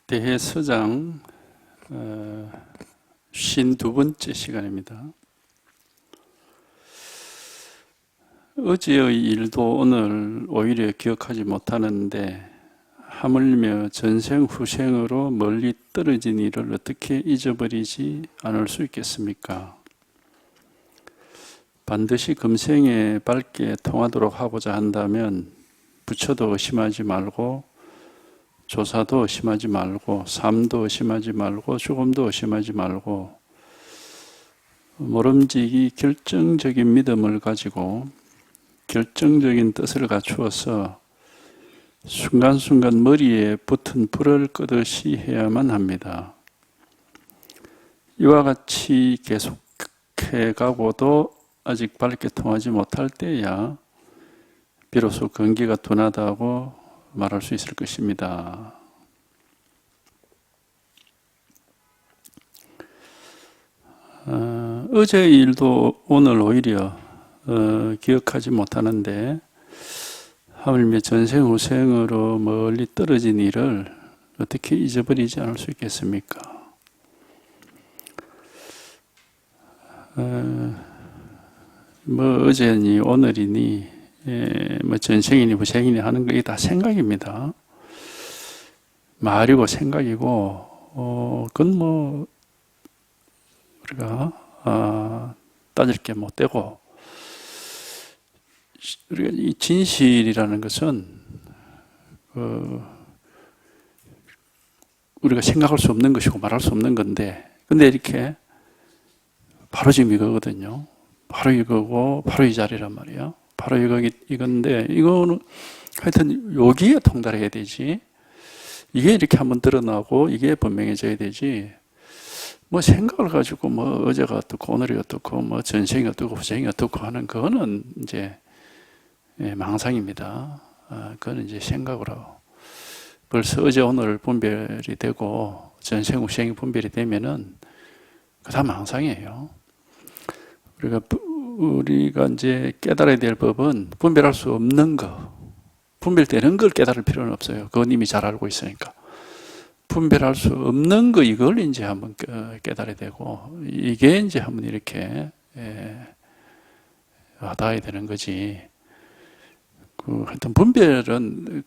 대해서장 52번째 시간입니다. 어제의 일도 오늘 오히려 기억하지 못하는데 하물며 전생 후생으로 멀리 떨어진 일을 어떻게 잊어버리지 않을 수 있겠습니까? 반드시 금생에 밝게 통하도록 하고자 한다면 부처도 의심하지 말고, 조사도 의심하지 말고, 삶도 의심하지 말고, 죽음도 의심하지 말고, 모름지기 결정적인 믿음을 가지고 결정적인 뜻을 갖추어서 순간순간 머리에 붙은 불을 끄듯이 해야만 합니다. 이와 같이 계속해 가고도 아직 밝게 통하지 못할 때야 비로소 근기가 둔하다고 말할 수 있을 것입니다. 어제의 일도 오늘 오히려 기억하지 못하는데 하물며 전생 후생으로 멀리 떨어진 일을 어떻게 잊어버리지 않을 수 있겠습니까? 뭐 어제니 오늘이니 뭐 전생이니 후생이니 하는 거 이게 다 생각입니다. 말이고 생각이고 그건 뭐 우리가 따질 게 못 되고, 우리가 이 진실이라는 것은 우리가 생각할 수 없는 것이고 말할 수 없는 건데, 근데 이렇게 바로 지금 이거거든요. 바로 이거고 바로 이 자리란 말이야. 바로 이건데, 이거는 하여튼 여기에 통달해야 되지. 이게 이렇게 한번 드러나고 이게 분명해져야 되지. 뭐 생각을 가지고 뭐 어제가 어떻고 오늘이 어떻고 뭐 전생이 어떻고 후생이 어떻고 하는 그거는 이제 망상입니다. 그거는 이제 생각으로 벌써 어제 오늘 분별이 되고 전생 후생이 분별이 되면은 그거 다 망상이에요. 우리가 이제 깨달아야 될 법은 분별할 수 없는 거, 분별되는 걸 깨달을 필요는 없어요. 그건 이미 잘 알고 있으니까. 분별할 수 없는 거, 이걸 이제 한번 깨달아야 되고, 이게 이제 한번 이렇게 와닿아야 되는 거지. 하여튼 분별은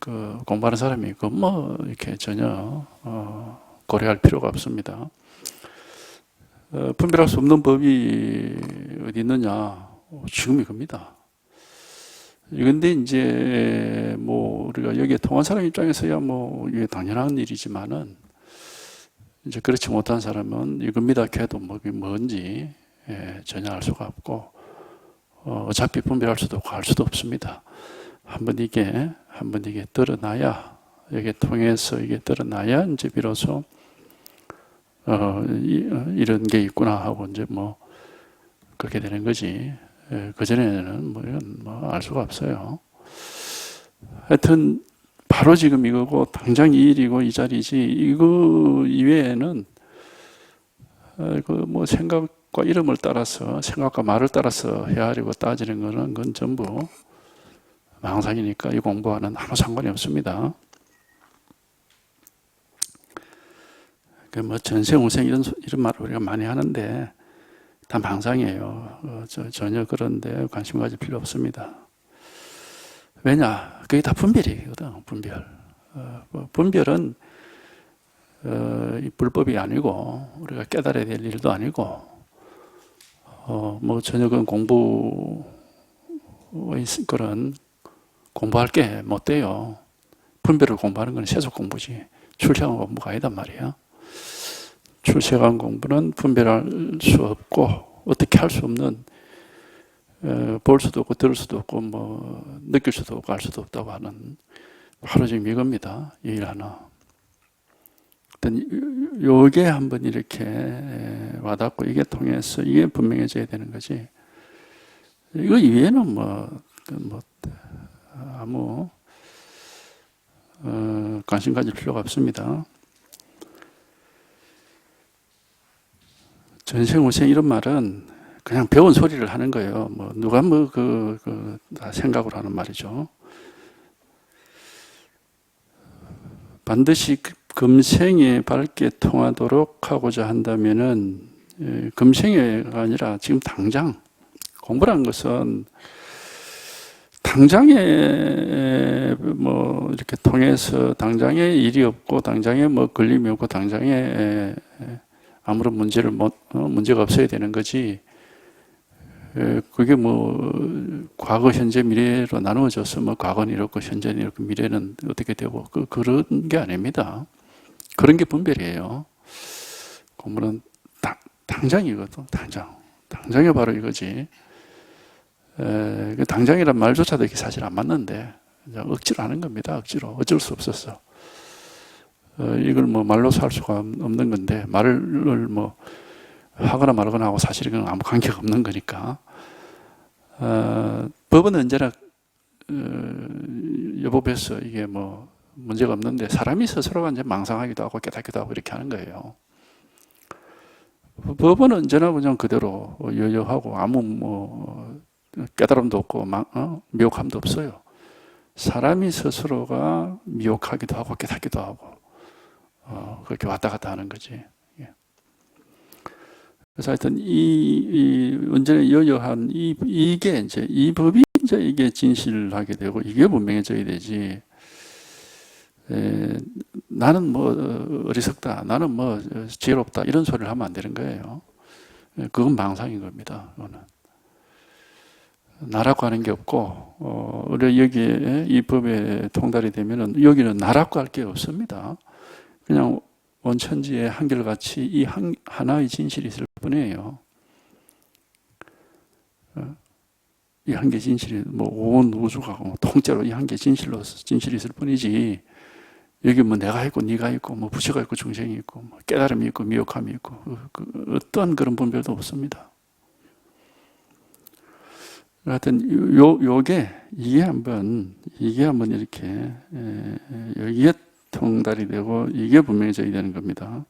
공부하는 사람이 뭐 이렇게 전혀 고려할 필요가 없습니다. 분별할 수 없는 법이 어디 있느냐? 지금 이겁니다. 그런데 이제 뭐 우리가 여기에 통한 사람 입장에서야 뭐 이게 당연한 일이지만은 이제 그렇지 못한 사람은 이겁니다 해도 뭔지 전혀 알 수가 없고, 어차피 분별할 수도 없고 알 수도 없습니다. 한번 이게 드러나야, 여기에 통해서 이게 드러나야 이제 비로소 이런 게 있구나 하고 이제 뭐 그렇게 되는 거지. 그전에는 뭐 알 수가 없어요. 하여튼 바로 지금 이거고 당장 이 일이고 이 자리지, 이거 이외에는 뭐 생각과 이름을 따라서, 생각과 말을 따라서 헤아리고 따지는 거는 그건 전부 망상이니까 이 공부와는 아무 상관이 없습니다. 뭐 전생 후생 이런 말을 우리가 많이 하는데 다 망상이에요. 전혀 그런데 관심 가질 필요 없습니다. 왜냐? 그게 다 분별이거든. 분별은 불법이 아니고 우리가 깨달아야 될 일도 아니고, 뭐 전혀 그런 그런 공부할 게 못 돼요. 분별을 공부하는 건 세속 공부지 출세한 공부가 아니단 말이야. 출세한 공부는 분별할 수 없고 어떻게 할 수 없는, 볼 수도 없고 들을 수도 없고 뭐 느낄 수도 없고 알 수도 없다고 하는, 바로 지금 이겁니다. 이 일 하나. 요게 한번 이렇게 와닿고 이게 통해서 이게 분명해져야 되는 거지. 이거 이외에는 아무 관심 가질 필요가 없습니다. 전생 후생 이런 말은 그냥 배운 소리를 하는 거예요. 뭐 누가 다 생각으로 하는 말이죠. 반드시 금생에 밝게 통하도록 하고자 한다면은 금생애가 아니라 지금 당장 공부라는 것은 당장에 뭐 이렇게 통해서 당장에 일이 없고 당장에 뭐 걸림이 없고 당장에 아무런 문제가 없어야 되는 거지. 그게 뭐 과거, 현재, 미래로 나누어져서 뭐 과거는 이렇고 현재는 이렇고 미래는 어떻게 되고 그런 게 아닙니다. 그런 게 분별이에요. 공부는 당장이거든. 당장이 바로 이거지. 당장이란 말조차도 이게 사실 안 맞는데 억지로 하는 겁니다. 억지로. 어쩔 수 없었어. 이걸 뭐 말로서 할 수가 없는 건데 말을 뭐 하거나 말거나 하고 사실 이건 아무 관계가 없는 거니까. 법은 언제나 여법에서 이게 뭐 문제가 없는데 사람이 스스로가 이제 망상하기도 하고 깨닫기도 하고 이렇게 하는 거예요. 법은 언제나 그냥 그대로 여여하고 아무 뭐 깨달음도 없고 미혹함도 없어요. 사람이 스스로가 미혹하기도 하고 깨닫기도 하고 그렇게 왔다 갔다 하는 거지. 그래서 하여튼 언제나 여여한 이게 이제 이 법이 이제 이게 진실하게 되고 이게 분명해져야 되지. 나는 뭐 어리석다, 나는 뭐 지혜롭다 이런 소리를 하면 안 되는 거예요. 그건 망상인 겁니다. 그거는. 나라고 하는 게 없고 우리 여기에 이 법에 통달이 되면은 여기는 나라고 할 게 없습니다. 그냥 원천지의 한결같이 이 하나의 진실이 있을 뿐이에요. 이 한 개 진실이 뭐 온 우주가 통째로 이 한 개 진실이 있을 뿐이지. 여기 뭐 내가 있고 네가 있고 뭐 부처가 있고 중생이 있고 뭐 깨달음이 있고 미혹함이 있고 어떠한 그런 분별도 없습니다. 하여튼 이게 한번 이렇게 여기에 통달이 되고 이게 분명해져야 되는 겁니다.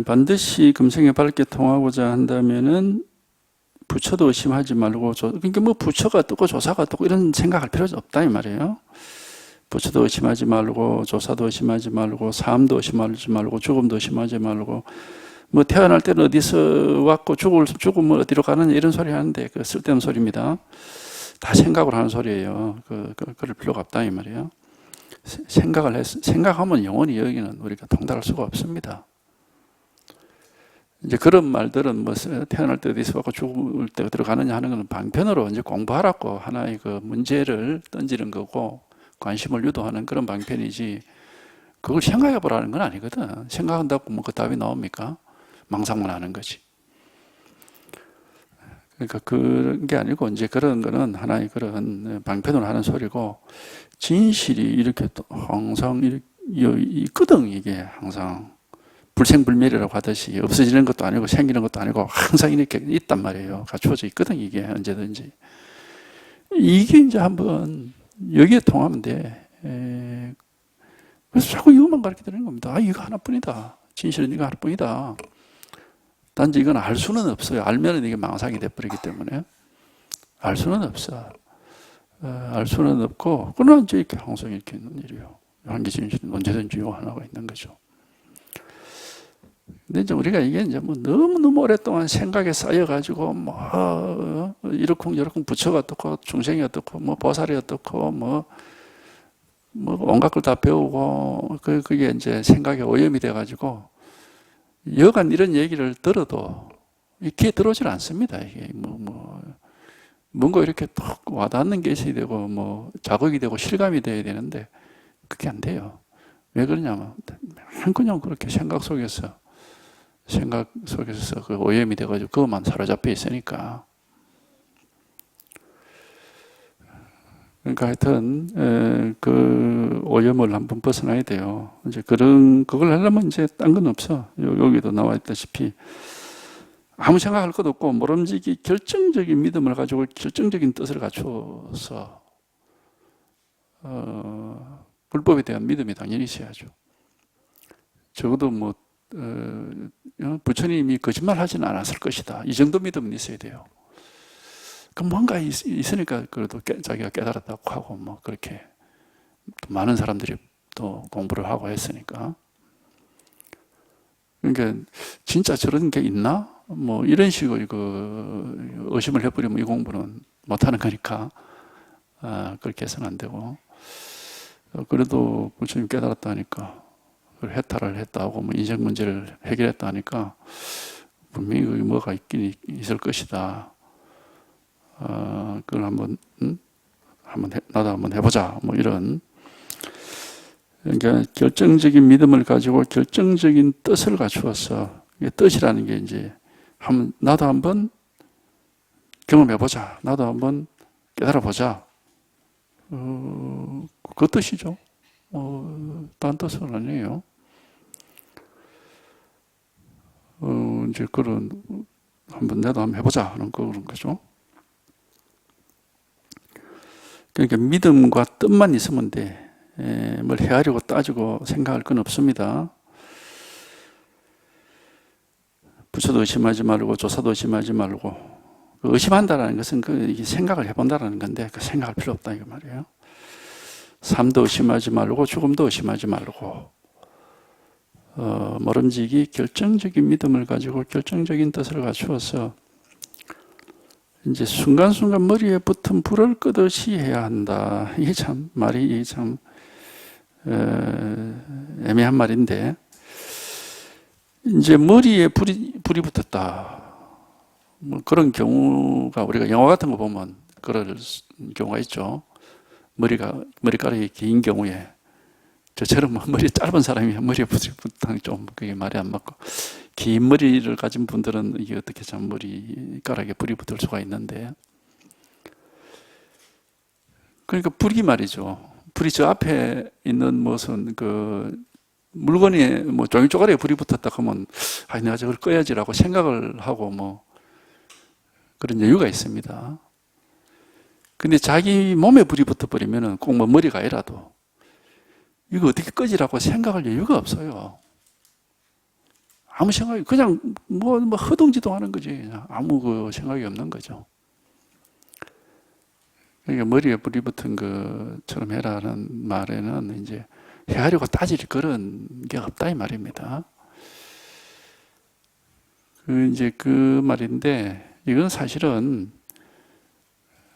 반드시 금생에 밝게 통하고자 한다면은 부처도 의심하지 말고 그러니까 뭐 부처가 어떻고 조사가 어떻고 이런 생각할 필요 없다 이 말이에요. 부처도 의심하지 말고 조사도 의심하지 말고 삶도 의심하지 말고 죽음도 의심하지 말고 뭐 태어날 때는 어디서 왔고 죽으면 어디로 가느냐 이런 소리 하는데 그 쓸데없는 소리입니다. 다 생각을 하는 소리예요. 그럴 필요가 없다 이 말이에요. 생각하면 영원히 여기는 우리가 통달할 수가 없습니다. 이제 그런 말들은 뭐 태어날 때 어디서 왔고 죽을 때 어디로 가느냐 하는 것은 방편으로 이제 공부하라고 하나의 그 문제를 던지는 거고 관심을 유도하는 그런 방편이지 그걸 생각해 보라는 건 아니거든. 생각한다고 뭐 그 답이 나옵니까? 망상만 하는 거지. 그러니까 그런 게 아니고 이제 그런 거는 하나의 그런 방편으로 하는 소리고 진실이 이렇게 또 항상 있거든 이게 항상. 불생불멸이라고 하듯이 없어지는 것도 아니고 생기는 것도 아니고 항상 이렇게 있단 말이에요. 갖추어져 있거든 이게 언제든지. 이게 이제 한번 여기에 통하면 돼. 그래서 자꾸 이것만 가르쳐 드리는 겁니다. 이거 하나뿐이다. 진실은 이거 하나뿐이다. 단지 이건 알 수는 없어요. 알면은 이게 망상이 돼버리기 때문에 알 수는 없어. 알 수는 없고 그러나 이제 이렇게 항상 이렇게 있는 일이에요. 한계 진실은 언제든지 요 하나가 있는 거죠. 근데 이제 우리가 이게 이제 뭐 너무너무 오랫동안 생각에 쌓여가지고 뭐 이러쿵저러쿵 부처가 어떻고 중생이 어떻고 뭐 보살이 어떻고 뭐 온갖 걸 다 배우고 그게 이제 생각에 오염이 돼가지고 여간 이런 얘기를 들어도 귀에 들어오질 않습니다. 이게 뭔가 이렇게 톡 와닿는 게 있어야 되고 뭐 자극이 되고 실감이 돼야 되는데 그게 안 돼요. 왜 그러냐면 그냥 그렇게 생각 속에서 그 오염이 돼가지고 그것만 사로잡혀 있으니까. 그러니까 하여튼 그 오염을 한번 벗어나야 돼요. 이제 그걸 하려면 이제 딴 건 없어. 여기도 나와 있다시피 아무 생각할 것도 없고 모름지기 결정적인 믿음을 가지고 결정적인 뜻을 갖추어서 불법에 대한 믿음이 당연히 있어야죠. 적어도 뭐 부처님이 거짓말 하지는 않았을 것이다. 이 정도 믿음은 있어야 돼요. 그 뭔가 있으니까 그래도 자기가 깨달았다고 하고 뭐 그렇게 또 많은 사람들이 또 공부를 하고 했으니까. 그러니까 진짜 저런 게 있나? 뭐 이런 식으로 그 의심을 해버리면 이 공부는 못하는 거니까 그렇게 해서는 안 되고. 그래도 부처님 깨달았다 하니까 해탈을 했다 하고 뭐 인생 문제를 해결했다 하니까 분명히 뭐가 있긴 있을 것이다. 그걸 나도 한번 해보자. 뭐 이런. 그러니까 결정적인 믿음을 가지고 결정적인 뜻을 갖추어서, 뜻이라는 게 이제 나도 한번 경험해보자. 나도 한번 깨달아보자. 그 뜻이죠. 딴 뜻은 아니에요. 이제 그런, 나도 한번 해보자 하는 그런 거죠. 그러니까 믿음과 뜻만 있으면 돼. 뭘 헤아리고 따지고 생각할 건 없습니다. 부처도 의심하지 말고 조사도 의심하지 말고, 의심한다는 것은 이게 생각을 해본다는 건데 그 생각할 필요 없다 이거 말이에요. 삶도 의심하지 말고 죽음도 의심하지 말고, 모름지기 결정적인 믿음을 가지고 결정적인 뜻을 갖추어서 이제 순간순간 머리에 붙은 불을 끄듯이 해야 한다. 이게 참 말이 참 애매한 말인데, 이제 머리에 불이 붙었다. 뭐 그런 경우가 우리가 영화 같은 거 보면 그럴 경우가 있죠. 머리카락이 긴 경우에, 저처럼 머리 짧은 사람이 머리에 불이 붙다는 좀 그게 말이 안 맞고, 긴 머리를 가진 분들은 이게 어떻게 참 머리카락에 불이 붙을 수가 있는데, 그러니까 불이 말이죠. 불이 저 앞에 있는 무슨 그 물건이 뭐 종이 쪼가리에 불이 붙었다 하면 내가 저걸 꺼야지라고 생각을 하고 뭐 그런 여유가 있습니다. 근데 자기 몸에 불이 붙어버리면은 꼭 뭐 머리가 아니라도 이거 어떻게 끄지라고 생각할 여유가 없어요. 아무 생각이, 그냥 뭐 허둥지둥 하는 거지. 아무 그 생각이 없는 거죠. 그러니까 머리에 불이 붙은 것처럼 해라는 말에는 이제 헤아리고 따질 그런 게 없다 이 말입니다. 이제 그 말인데, 이건 사실은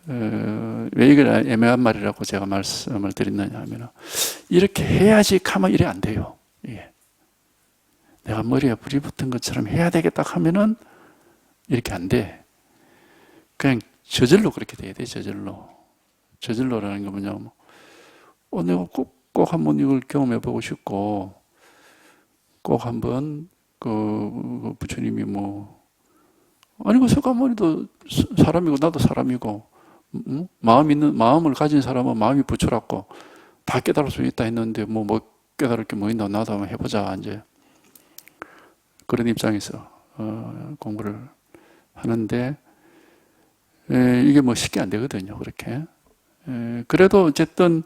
왜 이걸 애매한 말이라고 제가 말씀을 드렸느냐 하면, 이렇게 해야지 하면 이래 안 돼요. 예. 내가 머리에 불이 붙은 것처럼 해야 되겠다 하면은 이렇게 안 돼. 그냥 저절로 그렇게 돼야 돼. 저절로라는 게 뭐냐면, 내가 꼭 한번 이걸 경험해 보고 싶고, 꼭 한번 그 부처님이 그 석가모니도 사람이고 나도 사람이고, 마음을 가진 사람은 마음이 부처라고 다 깨달을 수 있다 했는데 뭐 깨달을 게 뭐 있나, 나도 한번 해보자 이제 그런 입장에서 공부를 하는데, 이게 쉽게 안 되거든요. 그렇게. 그래도 어쨌든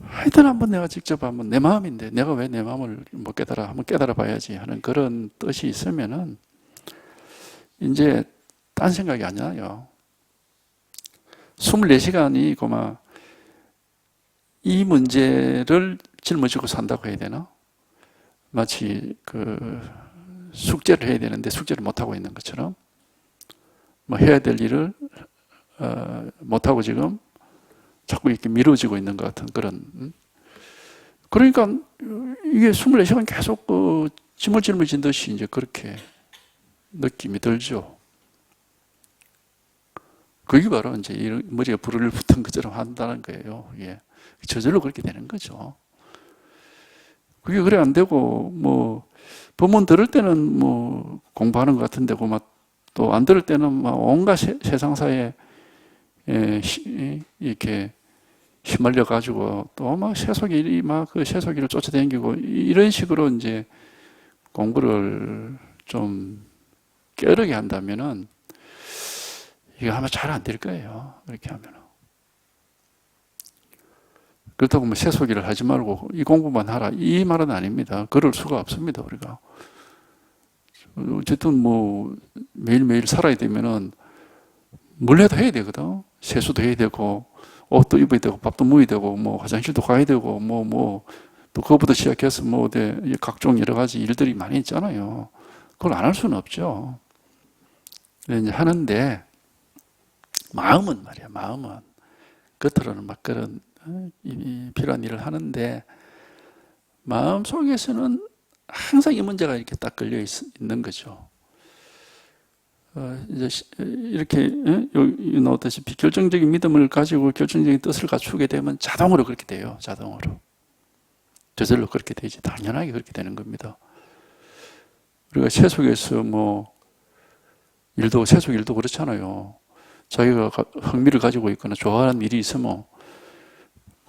하여튼 한번 내가 직접 한번, 내 마음인데 내가 왜 내 마음을 못 깨달아, 한번 깨달아 봐야지 하는 그런 뜻이 있으면은 이제 딴 생각이 안 나요. 24시간이 고마 이 문제를 짊어지고 산다고 해야 되나? 마치 그 숙제를 해야 되는데 숙제를 못하고 있는 것처럼, 해야 될 일을 못하고 지금 자꾸 이렇게 미뤄지고 있는 것 같은 그런. 그러니까 이게 24시간 계속 짐을 짊어진 듯이 이제 그렇게 느낌이 들죠. 그게 바로 이제 머리에 불을 붙은 것처럼 한다는 거예요. 예. 저절로 그렇게 되는 거죠. 그게 그래 안 되고, 법문 들을 때는 공부하는 것 같은데, 또 안 들을 때는 온갖 세상사에 이렇게 휘말려 가지고 또 세속일이 그 세속일을 쫓아다니고 이런 식으로 이제 공부를 좀 게으르게 한다면은 이게 아마 잘 안 될 거예요. 이렇게 하면은. 그렇다고 세속일을 하지 말고 이 공부만 하라, 이 말은 아닙니다. 그럴 수가 없습니다, 우리가. 어쨌든 매일매일 살아야 되면은 뭘 해도 해야 되거든. 세수도 해야 되고, 옷도 입어야 되고, 밥도 먹어야 되고, 뭐, 화장실도 가야 되고, 또 그것부터 시작해서 각종 여러 가지 일들이 많이 있잖아요. 그걸 안 할 수는 없죠. 이제 하는데, 마음은 말이야, 마음은. 겉으로는 막 그런, 필요한 일을 하는데, 마음 속에서는 항상 이 문제가 이렇게 딱 걸려 있는 거죠. 이제 이렇게 여기 나왔다시피 결정적인 믿음을 가지고 결정적인 뜻을 갖추게 되면 자동으로 그렇게 돼요. 자동으로. 저절로 그렇게 되지. 당연하게 그렇게 되는 겁니다. 우리가 세속에서 세속 일도 그렇잖아요. 자기가 흥미를 가지고 있거나 좋아하는 일이 있으면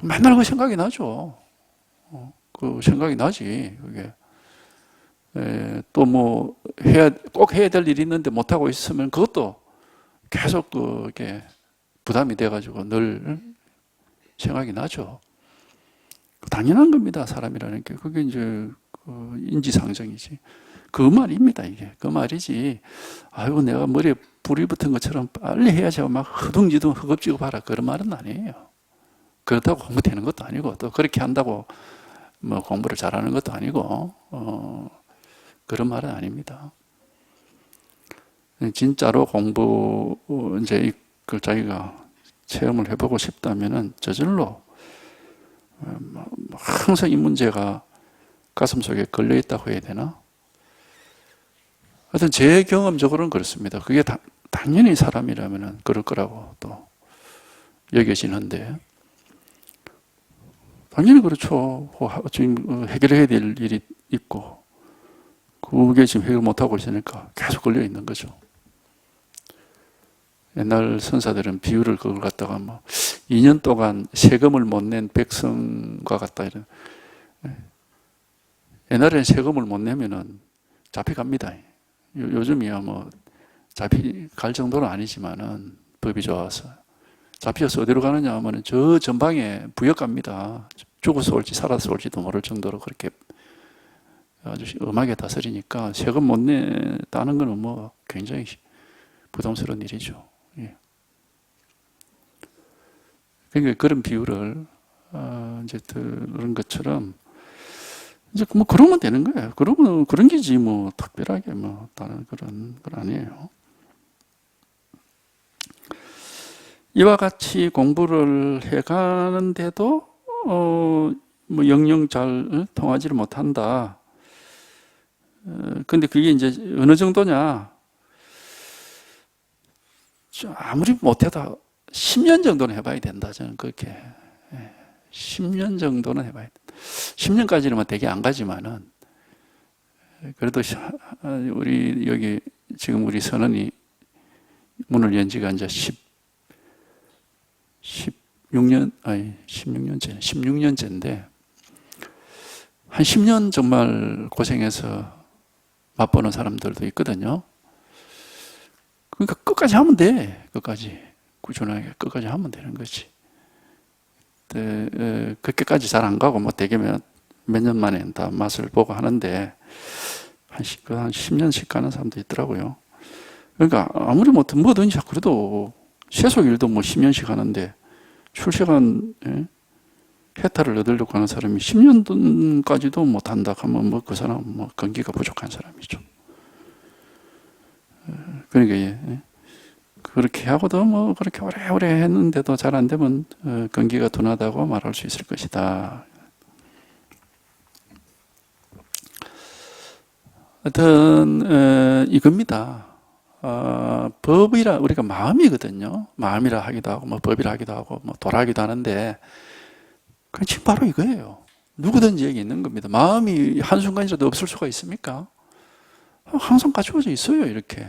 맨날 그 생각이 나죠. 그 생각이 나지, 그게. 또 꼭 해야 될 일이 있는데 못하고 있으면 그것도 계속 이게 부담이 돼가지고 늘 생각이 나죠. 당연한 겁니다, 사람이라는 게. 그게 이제 인지상정이지. 그 말입니다, 이게. 그 말이지. 아이고, 내가 머리에 불이 붙은 것처럼 빨리 해야지 막 허둥지둥 허겁지겁 하라. 그런 말은 아니에요. 그렇다고 공부되는 것도 아니고, 또 그렇게 한다고 공부를 잘하는 것도 아니고, 그런 말은 아닙니다. 진짜로 공부, 이제 그 자기가 체험을 해보고 싶다면은 저절로 항상 이 문제가 가슴속에 걸려있다고 해야 되나? 하여튼 제 경험적으로는 그렇습니다. 그게 당연히 사람이라면은 그럴 거라고 또 여겨지는데, 당연히 그렇죠. 지금 해결해야 될 일이 있고, 그게 지금 해결 못하고 있으니까 계속 걸려 있는 거죠. 옛날 선사들은 비유를 그걸 갖다가 2년 동안 세금을 못 낸 백성과 같다 이런. 옛날에는 세금을 못 내면은 잡혀갑니다. 요즘이야 잡혀갈 정도는 아니지만은 법이 좋아서 잡혀서 어디로 가느냐 하면은 저 전방에 부역 갑니다. 죽어서 올지 살아서 올지도 모를 정도로 그렇게 아주 엄하게 다스리니까 세금 못 냈다는 거는 굉장히 부담스러운 일이죠. 예. 그러니까 그런 비유를 이제 들은 것처럼 이제 그러면 되는 거예요. 그러면 그런 게지 특별하게 다른 그런 건 아니에요. 이와 같이 공부를 해가는데도 영영 잘 통하지를 못한다. 근데 그게 이제 어느 정도냐? 아무리 못해도 10년 정도는 해봐야 된다. 저는 그렇게. 10년 정도는 해봐야 된다. 10년까지는 되게 안 가지만은, 그래도 여기 지금 우리 선언이 문을 연 지가 이제 16년째인데, 한 10년 정말 고생해서 맛보는 사람들도 있거든요. 그러니까 끝까지 하면 돼. 끝까지. 꾸준하게 끝까지 하면 되는 거지. 그렇게까지 잘 안 가고 되게 몇 년 만에 다 맛을 보고 하는데 한 10년씩 가는 사람도 있더라고요. 그러니까 아무리 뭐든지 그래도 세속 일도 10년씩 하는데 출세한 해탈을 얻으려고 하는 사람이 10년까지도 못한다 하면 그 사람은 건기가 부족한 사람이죠. 그러니까 그렇게 하고도 그렇게 오래오래 했는데도 잘 안 되면 건기가 둔하다고 말할 수 있을 것이다. 하여튼 이겁니다. 법이라 우리가 마음이거든요. 마음이라 하기도 하고 법이라 하기도 하고 도라기도 하는데 그건 지금 바로 이거예요. 누구든지 여기 있는 겁니다. 마음이 한순간이라도 없을 수가 있습니까? 항상 갖추어져 있어요. 이렇게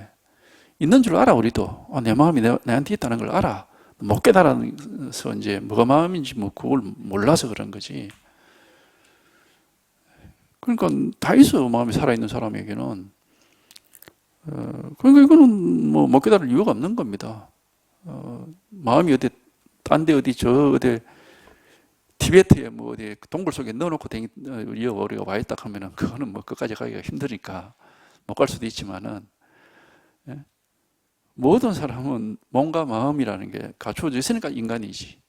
있는 줄 알아. 우리도 내 마음이 내한테 있다는 걸 알아. 못 깨달아서 이제 뭐가 마음인지 그걸 몰라서 그런 거지. 그러니까 다 있어. 마음이 살아있는 사람에게는. 그러니까 이거는 못 깨달을 이유가 없는 겁니다. 마음이 딴 데 어디 티베트에 어디 동굴 속에 넣어놓고 우리가 와 있다 하면은 그거는 끝까지 가기가 힘드니까 못 갈 수도 있지만은, 모든 사람은 몸과 마음이라는 게 갖추어져 있으니까 인간이지.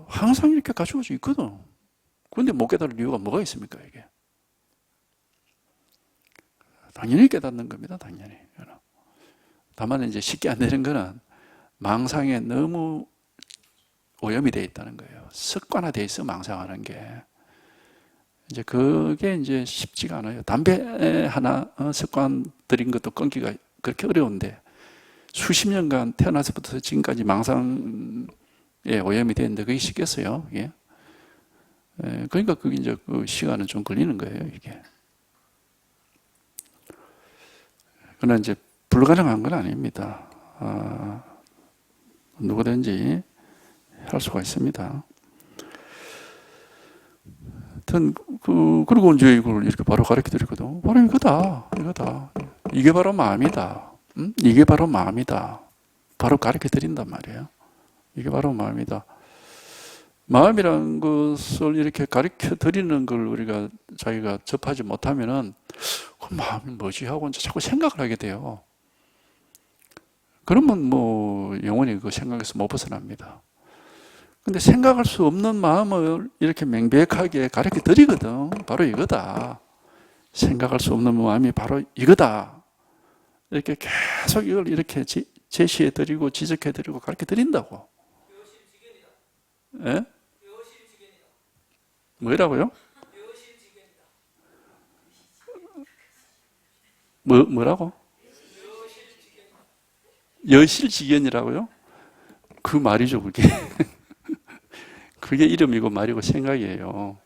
항상 이렇게 갖추어져 있거든. 그런데 못 깨달을 이유가 뭐가 있습니까, 이게? 당연히 깨닫는 겁니다, 당연히. 다만 이제 쉽게 안 되는 거는 망상에 너무 오염이 되어 있다는 거예요. 습관화되어 있어, 망상하는 게. 이제 그게 이제 쉽지가 않아요. 담배 하나 습관 들인 것도 끊기가 그렇게 어려운데 수십 년간 태어나서부터 지금까지 망상에 오염이 되는데 그게 쉽겠어요? 이게? 그러니까 그게 이제 그 시간은 좀 걸리는 거예요, 이게. 그러나 이제 불가능한 건 아닙니다. 누구든지 할 수가 있습니다. 하여튼, 그리고 이제 이걸 이렇게 바로 가르쳐 드리거든. 바로 이거다. 이게 바로 마음이다. 이게 바로 마음이다. 바로 가르쳐 드린단 말이에요. 이게 바로 마음이다. 마음이라는 것을 이렇게 가르쳐 드리는 걸 우리가 자기가 접하지 못하면은 그 마음이 뭐지 하고 이제 자꾸 생각을 하게 돼요. 그러면 뭐 영원히 그 생각에서 못 벗어납니다. 근데 생각할 수 없는 마음을 이렇게 명백하게 가르쳐 드리거든. 바로 이거다. 생각할 수 없는 마음이 바로 이거다. 이렇게 계속 이걸 이렇게 제시해 드리고 지적해 드리고 가르쳐 드린다고. 예? 뭐라고요? 뭐라고? 여실직연이라고요? 그 말이죠, 그게. 그게 이름이고 말이고 생각이에요.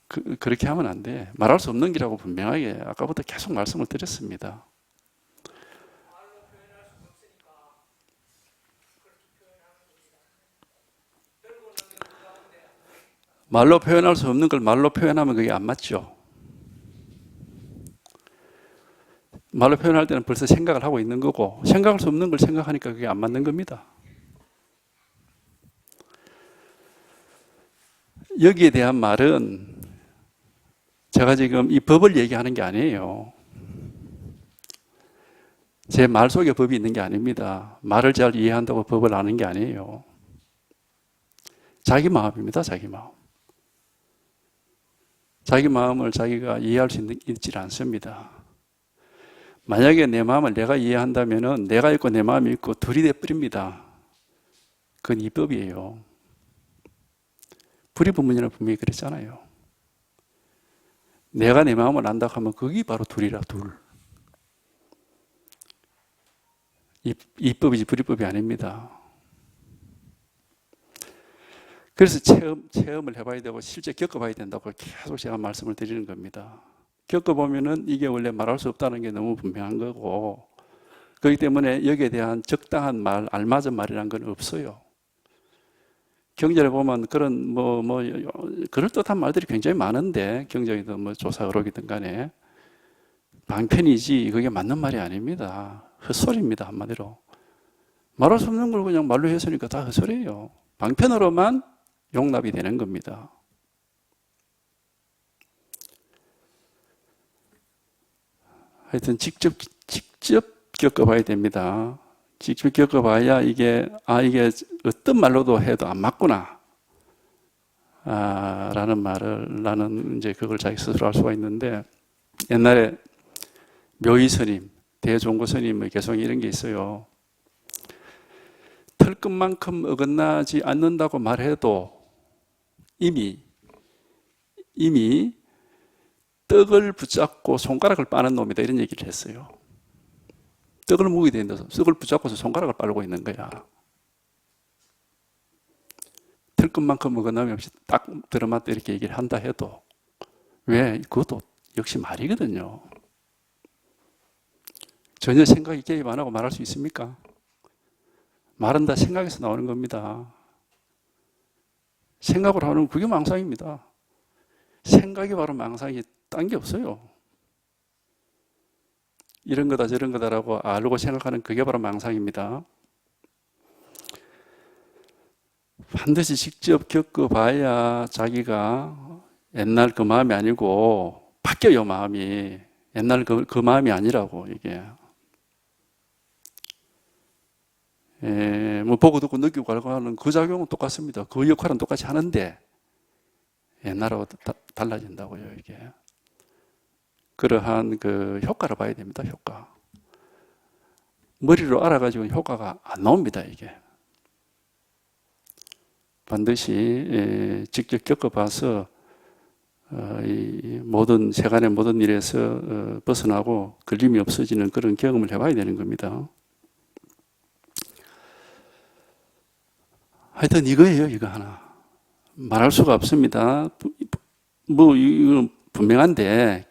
그렇게 하면 안 돼. 말할 수 없는 기라고 분명하게 아까부터 계속 말씀을 드렸습니다. 말로 표현할 수 없는 걸 말로 표현하면 그게 안 맞죠. 말로 표현할 때는 벌써 생각을 하고 있는 거고 생각할 수 없는 걸 생각하니까 그게 안 맞는 겁니다. 여기에 대한 말은 제가 지금 이 법을 얘기하는 게 아니에요. 제 말 속에 법이 있는 게 아닙니다. 말을 잘 이해한다고 법을 아는 게 아니에요. 자기 마음입니다. 자기 마음. 자기 마음을 자기가 이해할 수 있지 않습니다. 만약에 내 마음을 내가 이해한다면 내가 있고 내 마음이 있고 둘이 돼버립니다. 그건 이법이에요. 불이분문이라 분명히 그랬잖아요. 내가 내 마음을 안다고 하면 그게 바로 둘이라, 둘. 이법이지 불이법이 아닙니다. 그래서 체험을 해봐야 되고 실제 겪어봐야 된다고 계속 제가 말씀을 드리는 겁니다. 겪어보면은 이게 원래 말할 수 없다는 게 너무 분명한 거고 그렇기 때문에 여기에 대한 적당한 말, 알맞은 말이라는 건 없어요. 경전에 보면 그런 그럴듯한 말들이 굉장히 많은데 경전이든 뭐 조사 의록이든 간에 방편이지 그게 맞는 말이 아닙니다. 헛소리입니다. 한마디로. 말할 수 없는 걸 그냥 말로 했으니까 다 헛소리예요. 방편으로만 용납이 되는 겁니다. 하여튼 직접 겪어봐야 됩니다. 직접 겪어봐야 이게 어떤 말로도 해도 안 맞구나. 라는 말을 나는 이제 그걸 자기 스스로 할 수가 있는데 옛날에 묘의 스님, 대종고 스님의 개성이 이런 게 있어요. 털끝만큼 어긋나지 않는다고 말해도 이미 떡을 붙잡고 손가락을 빠는 놈이다 이런 얘기를 했어요. 떡을 무게 된다서 떡을 붙잡고서 손가락을 빨고 있는 거야. 털끝만큼 어긋남이 없이 딱 들어맞다 이렇게 얘기를 한다 해도 왜? 그것도 역시 말이거든요. 전혀 생각이 개입 안 하고 말할 수 있습니까? 말은 다 생각에서 나오는 겁니다. 생각으로 하는 그게 망상입니다. 생각이 바로 망상이 딴 게 없어요. 이런 거다 저런 거다라고 알고 생각하는 그게 바로 망상입니다. 반드시 직접 겪어봐야 자기가 옛날 그 마음이 아니고 바뀌어요. 마음이 옛날 그 마음이 아니라고 이게. 뭐 보고 듣고 느끼고 가고 하는 그 작용은 똑같습니다. 그 역할은 똑같이 하는데 옛날하고 달라진다고요, 이게. 그러한 그 효과를 봐야 됩니다, 효과. 머리로 알아가지고 효과가 안 나옵니다, 이게. 반드시 직접 겪어봐서 이 모든 세간의 모든 일에서 벗어나고 걸림이 없어지는 그런 경험을 해봐야 되는 겁니다. 하여튼 이거예요, 이거 하나. 말할 수가 없습니다. 뭐 이건 분명한데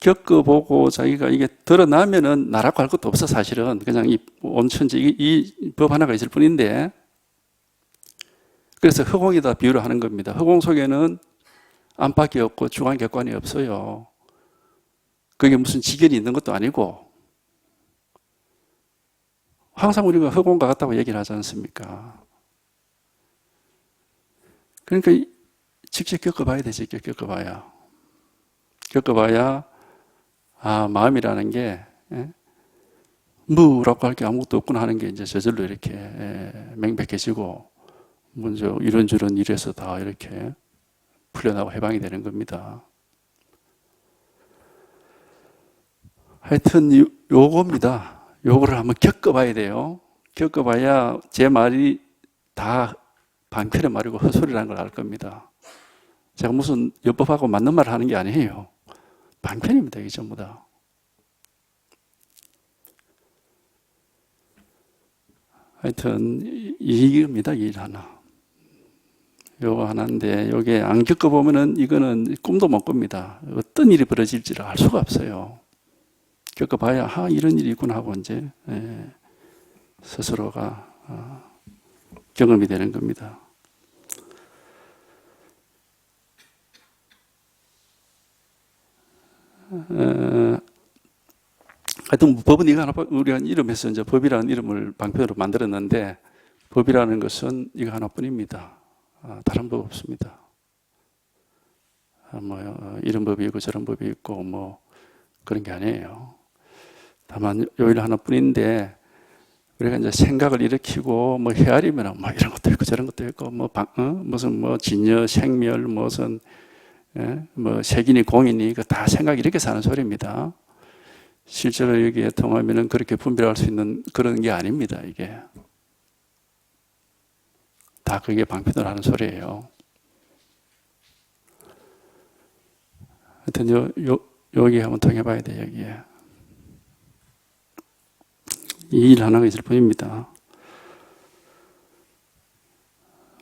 겪어보고 자기가 이게 드러나면은 나라고 할 것도 없어, 사실은. 그냥 이 온천지 이 법 하나가 있을 뿐인데. 그래서 허공에다 비유를 하는 겁니다. 허공 속에는 안팎이 없고 주관 객관이 없어요. 그게 무슨 지견이 있는 것도 아니고. 항상 우리가 허공과 같다고 얘기를 하지 않습니까? 그러니까 직접 겪어봐야 돼, 직접 겪어봐야. 겪어봐야, 아, 마음이라는 게, 뭐라고 할 게 아무것도 없구나 하는 게 이제 저절로 이렇게 명백해지고, 먼저 이런저런 일에서 다 이렇게 풀려나고 해방이 되는 겁니다. 하여튼 요겁니다. 요거를 한번 겪어봐야 돼요. 겪어봐야 제 말이 다 방편의 말이고 헛소리라는 걸 알 겁니다. 제가 무슨 엽법하고 맞는 말을 하는 게 아니에요. 방편입니다, 이게 전부 다. 하여튼 이겁니다, 이 일 하나. 요거 하나인데 요게 안 겪어보면은 이거는 꿈도 못 꿉니다. 어떤 일이 벌어질지를 알 수가 없어요. 겪어봐야 이런 일이 있구나 하고 이제 스스로가 경험이 되는 겁니다. 하여튼 법은 이거 하나, 우리가 이름에서 이제 법이라는 이름을 방편으로 만들었는데 법이라는 것은 이거 하나뿐입니다. 다른 법 없습니다. 이런 법이 있고 저런 법이 있고 뭐 그런 게 아니에요. 다만 요일 하나뿐인데 우리가 이제 생각을 일으키고 뭐 헤아리면 뭐 이런 것도 있고 저런 것도 있고 무슨 뭐 진여 생멸 무슨 뭐 색이니 공이니 이거 다 생각 이렇게 사는 소리입니다. 실제로 여기에 통하면은 그렇게 분별할 수 있는 그런 게 아닙니다. 이게 다 그게 방편을 하는 소리예요. 하여튼 여기 한번 통해봐야 돼. 여기에 이 일 하나가 있을 뿐입니다.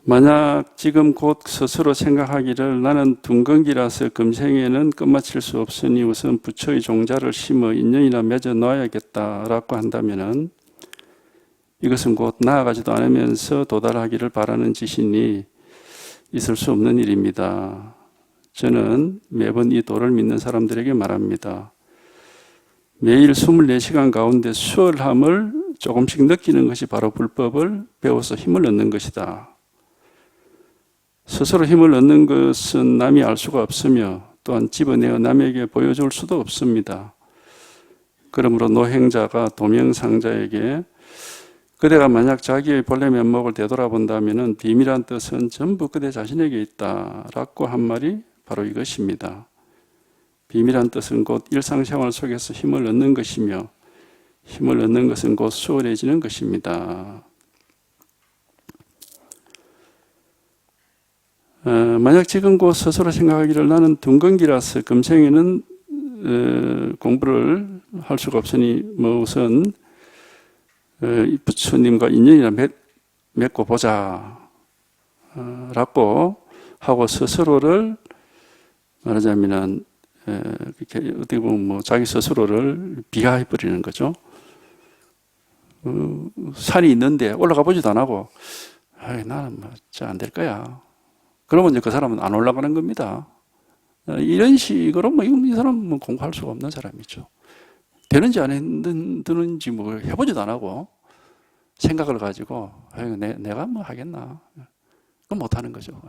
만약 지금 곧 스스로 생각하기를 나는 둔건기라서 금생에는 끝마칠 수 없으니 우선 부처의 종자를 심어 인연이나 맺어 놔야겠다라고 한다면은 이것은 곧 나아가지도 않으면서 도달하기를 바라는 짓이니 있을 수 없는 일입니다. 저는 매번 이 도를 믿는 사람들에게 말합니다. 매일 24시간 가운데 수월함을 조금씩 느끼는 것이 바로 불법을 배워서 힘을 얻는 것이다. 스스로 힘을 얻는 것은 남이 알 수가 없으며 또한 집어내어 남에게 보여줄 수도 없습니다. 그러므로 노행자가 도명상자에게 그대가 만약 자기의 본래 면목을 되돌아본다면 비밀한 뜻은 전부 그대 자신에게 있다라고 한 말이 바로 이것입니다. 비밀한 뜻은 곧 일상생활 속에서 힘을 얻는 것이며 힘을 얻는 것은 곧 수월해지는 것입니다. 만약 지금 곧 스스로 생각하기를 나는 둔건기라서 금생에는 공부를 할 수가 없으니 뭐 우선 부처님과 인연이나 맺고 보자 라고 하고 스스로를 말하자면 어떻게 보면 뭐 자기 스스로를 비하해 버리는 거죠. 산이 있는데 올라가 보지도 안 하고 나는 뭐 안 될 거야. 그러면 이제 그 사람은 안 올라가는 겁니다. 이런 식으로 뭐 이 사람은 뭐 공부할 수가 없는 사람이죠. 되는지 안 되는지 뭐 해보지도 안 하고 생각을 가지고 내가 뭐 하겠나. 그건 못 하는 거죠.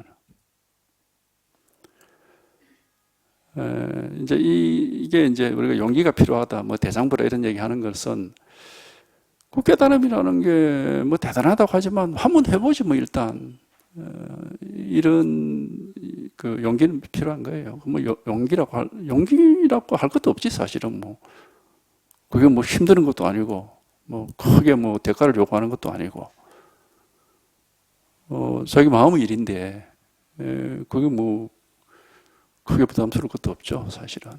이제 이게 이제 우리가 용기가 필요하다, 뭐 대장부라 이런 얘기 하는 것은 그 깨달음이라는 게 뭐 대단하다고 하지만 한번 해보지 뭐 일단 이런 그 용기는 필요한 거예요. 뭐 용기라고 할 것도 없지 사실은 뭐 그게 뭐 힘드는 것도 아니고 뭐 크게 뭐 대가를 요구하는 것도 아니고 자기 마음의 일인데 그게 뭐 크게 부담스러울 것도 없죠 사실은.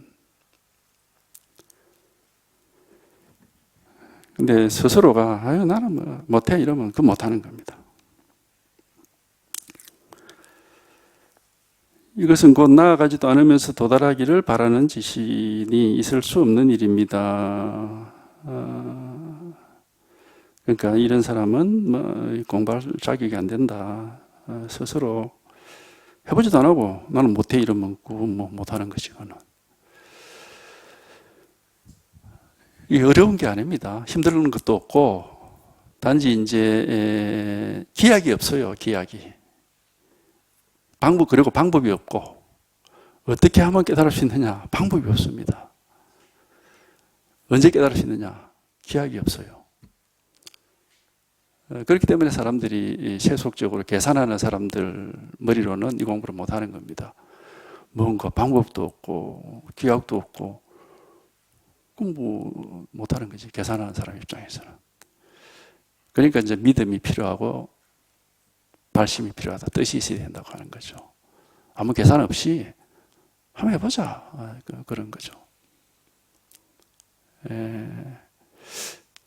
근데 스스로가 아유 나는 뭐 못해 이러면 그 못하는 겁니다. 이것은 곧 나아가지도 않으면서 도달하기를 바라는 지신이 있을 수 없는 일입니다. 그러니까 이런 사람은 뭐 공부할 자격이 안 된다. 스스로 해보지도 안 하고 나는 못해 이러면 그건 뭐 못하는 것이 그거는. 이게 어려운 게 아닙니다. 힘든 것도 없고 단지 이제 기약이 없어요. 기약이. 그리고 방법이 없고 어떻게 하면 깨달을 수 있느냐? 방법이 없습니다. 언제 깨달을 수 있느냐? 기약이 없어요. 그렇기 때문에 사람들이 세속적으로 계산하는 사람들 머리로는 이 공부를 못하는 겁니다. 뭔가 방법도 없고 기약도 없고 공부 못하는 거지. 계산하는 사람 입장에서는. 그러니까 이제 믿음이 필요하고 발심이 필요하다. 뜻이 있어야 된다고 하는 거죠. 아무 계산 없이 한번 해보자. 그런 거죠.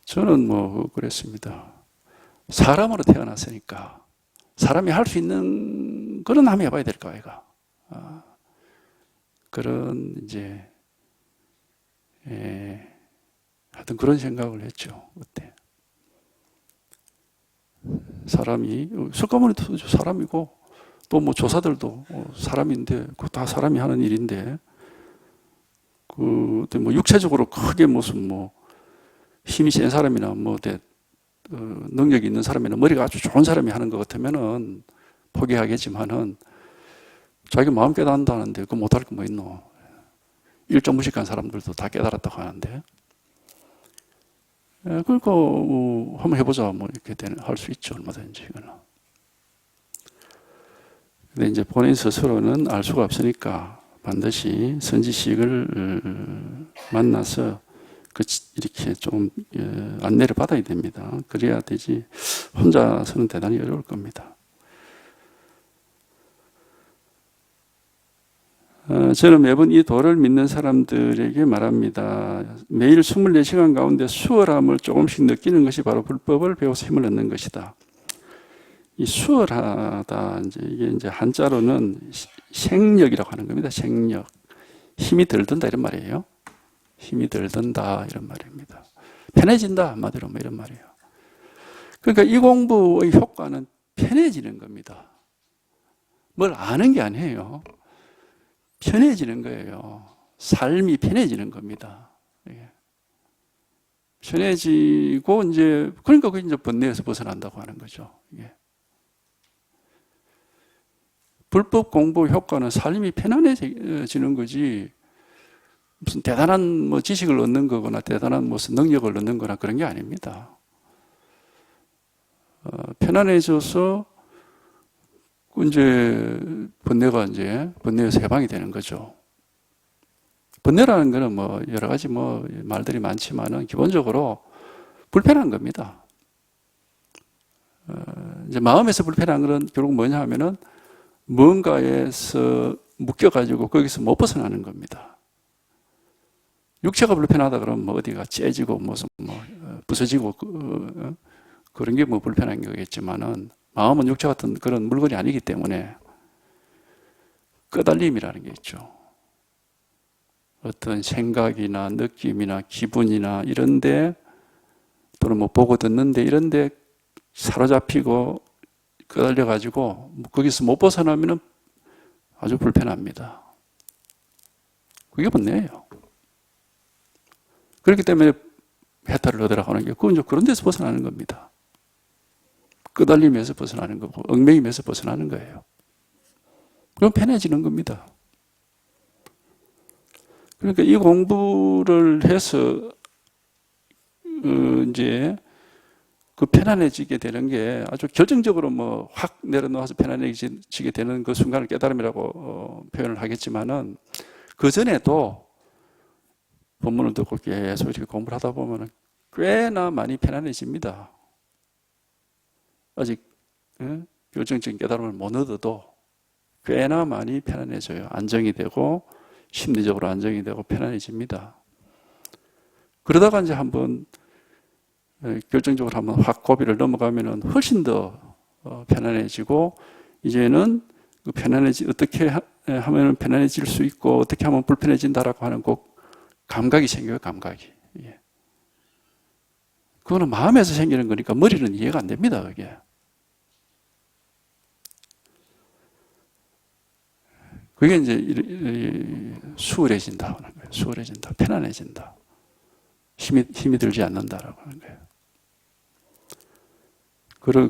저는 뭐 그랬습니다. 사람으로 태어났으니까 사람이 할 수 있는 거는 한번 해봐야 될까 아이가. 그런 이제 하여튼 그런 생각을 했죠. 그때. 사람이 석가모니도 사람이고 또 뭐 조사들도 사람인데 그 다 사람이 하는 일인데 그 뭐 육체적으로 크게 무슨 뭐 힘이 센 사람이나 뭐 능력이 있는 사람이나 머리가 아주 좋은 사람이 하는 것 같으면은 포기하겠지만은 자기 마음 깨닫는다는데 그거 못할 거 뭐 있노? 일점 무식한 사람들도 다 깨달았다고 하는데 그러니까 한번 해보자 뭐 이렇게 할 수 있죠 얼마든지 이거는. 근데 이제 본인 스스로는 알 수가 없으니까 반드시 선지식을 만나서 이렇게 좀 안내를 받아야 됩니다. 그래야 되지 혼자서는 대단히 어려울 겁니다. 저는 매번 이 도를 믿는 사람들에게 말합니다. 매일 24시간 가운데 수월함을 조금씩 느끼는 것이 바로 불법을 배워서 힘을 얻는 것이다. 이 수월하다, 이게 이제 한자로는 생력이라고 하는 겁니다. 생력. 힘이 덜 든다 이런 말이에요. 힘이 덜 든다 이런 말입니다. 편해진다 한마디로 뭐 이런 말이에요. 그러니까 이 공부의 효과는 편해지는 겁니다. 뭘 아는 게 아니에요. 편해지는 거예요. 삶이 편해지는 겁니다. 편해지고 이제 그러니까 그 이제 번뇌에서 벗어난다고 하는 거죠. 불법 공부 효과는 삶이 편안해지는 거지 무슨 대단한 뭐 지식을 얻는 거거나 대단한 무슨 능력을 얻는 거나 그런 게 아닙니다. 편안해져서 이제 번뇌에서 해방이 되는 거죠. 번뇌라는 거는 뭐 여러 가지 뭐 말들이 많지만은 기본적으로 불편한 겁니다. 이제 마음에서 불편한 거는 결국 뭐냐 하면은 뭔가에서 묶여가지고 거기서 못 벗어나는 겁니다. 육체가 불편하다 그러면 뭐 어디가 째지고 무슨 뭐 부서지고 그런 게 뭐 불편한 거겠지만은 마음은 육체 같은 그런 물건이 아니기 때문에 끄달림이라는 게 있죠. 어떤 생각이나 느낌이나 기분이나 이런데 또는 뭐 보고 듣는데 이런데 사로잡히고 끄달려가지고 거기서 못 벗어나면 아주 불편합니다. 그게 번뇌예요. 그렇기 때문에 해탈을 얻으라고 하는 게 그건 이제 그런 데서 벗어나는 겁니다. 끄달림에서 벗어나는 거고 얽매임에서 벗어나는 거예요. 그럼 편해지는 겁니다. 그러니까 이 공부를 해서 이제 그 편안해지게 되는 게 아주 결정적으로 뭐 확 내려놓아서 편안해지게 되는 그 순간을 깨달음이라고 표현을 하겠지만은 그 전에도 본문을 듣고 계속 이렇게 공부를 하다 보면은 꽤나 많이 편안해집니다. 아직 결정적인 깨달음을 못 얻어도 꽤나 많이 편안해져요. 안정이 되고 심리적으로 안정이 되고 편안해집니다. 그러다가 이제 한번 결정적으로 한번 확 고비를 넘어가면은 훨씬 더 편안해지고 이제는 그 어떻게 하면 편안해질 수 있고 어떻게 하면 불편해진다라고 하는 꼭 감각이 생겨요. 감각이. 예. 그거는 마음에서 생기는 거니까 머리는 이해가 안 됩니다. 그게. 그게 이제 수월해진다 하는 거예요. 수월해진다. 편안해진다. 힘이 들지 않는다라고 하는 거예요.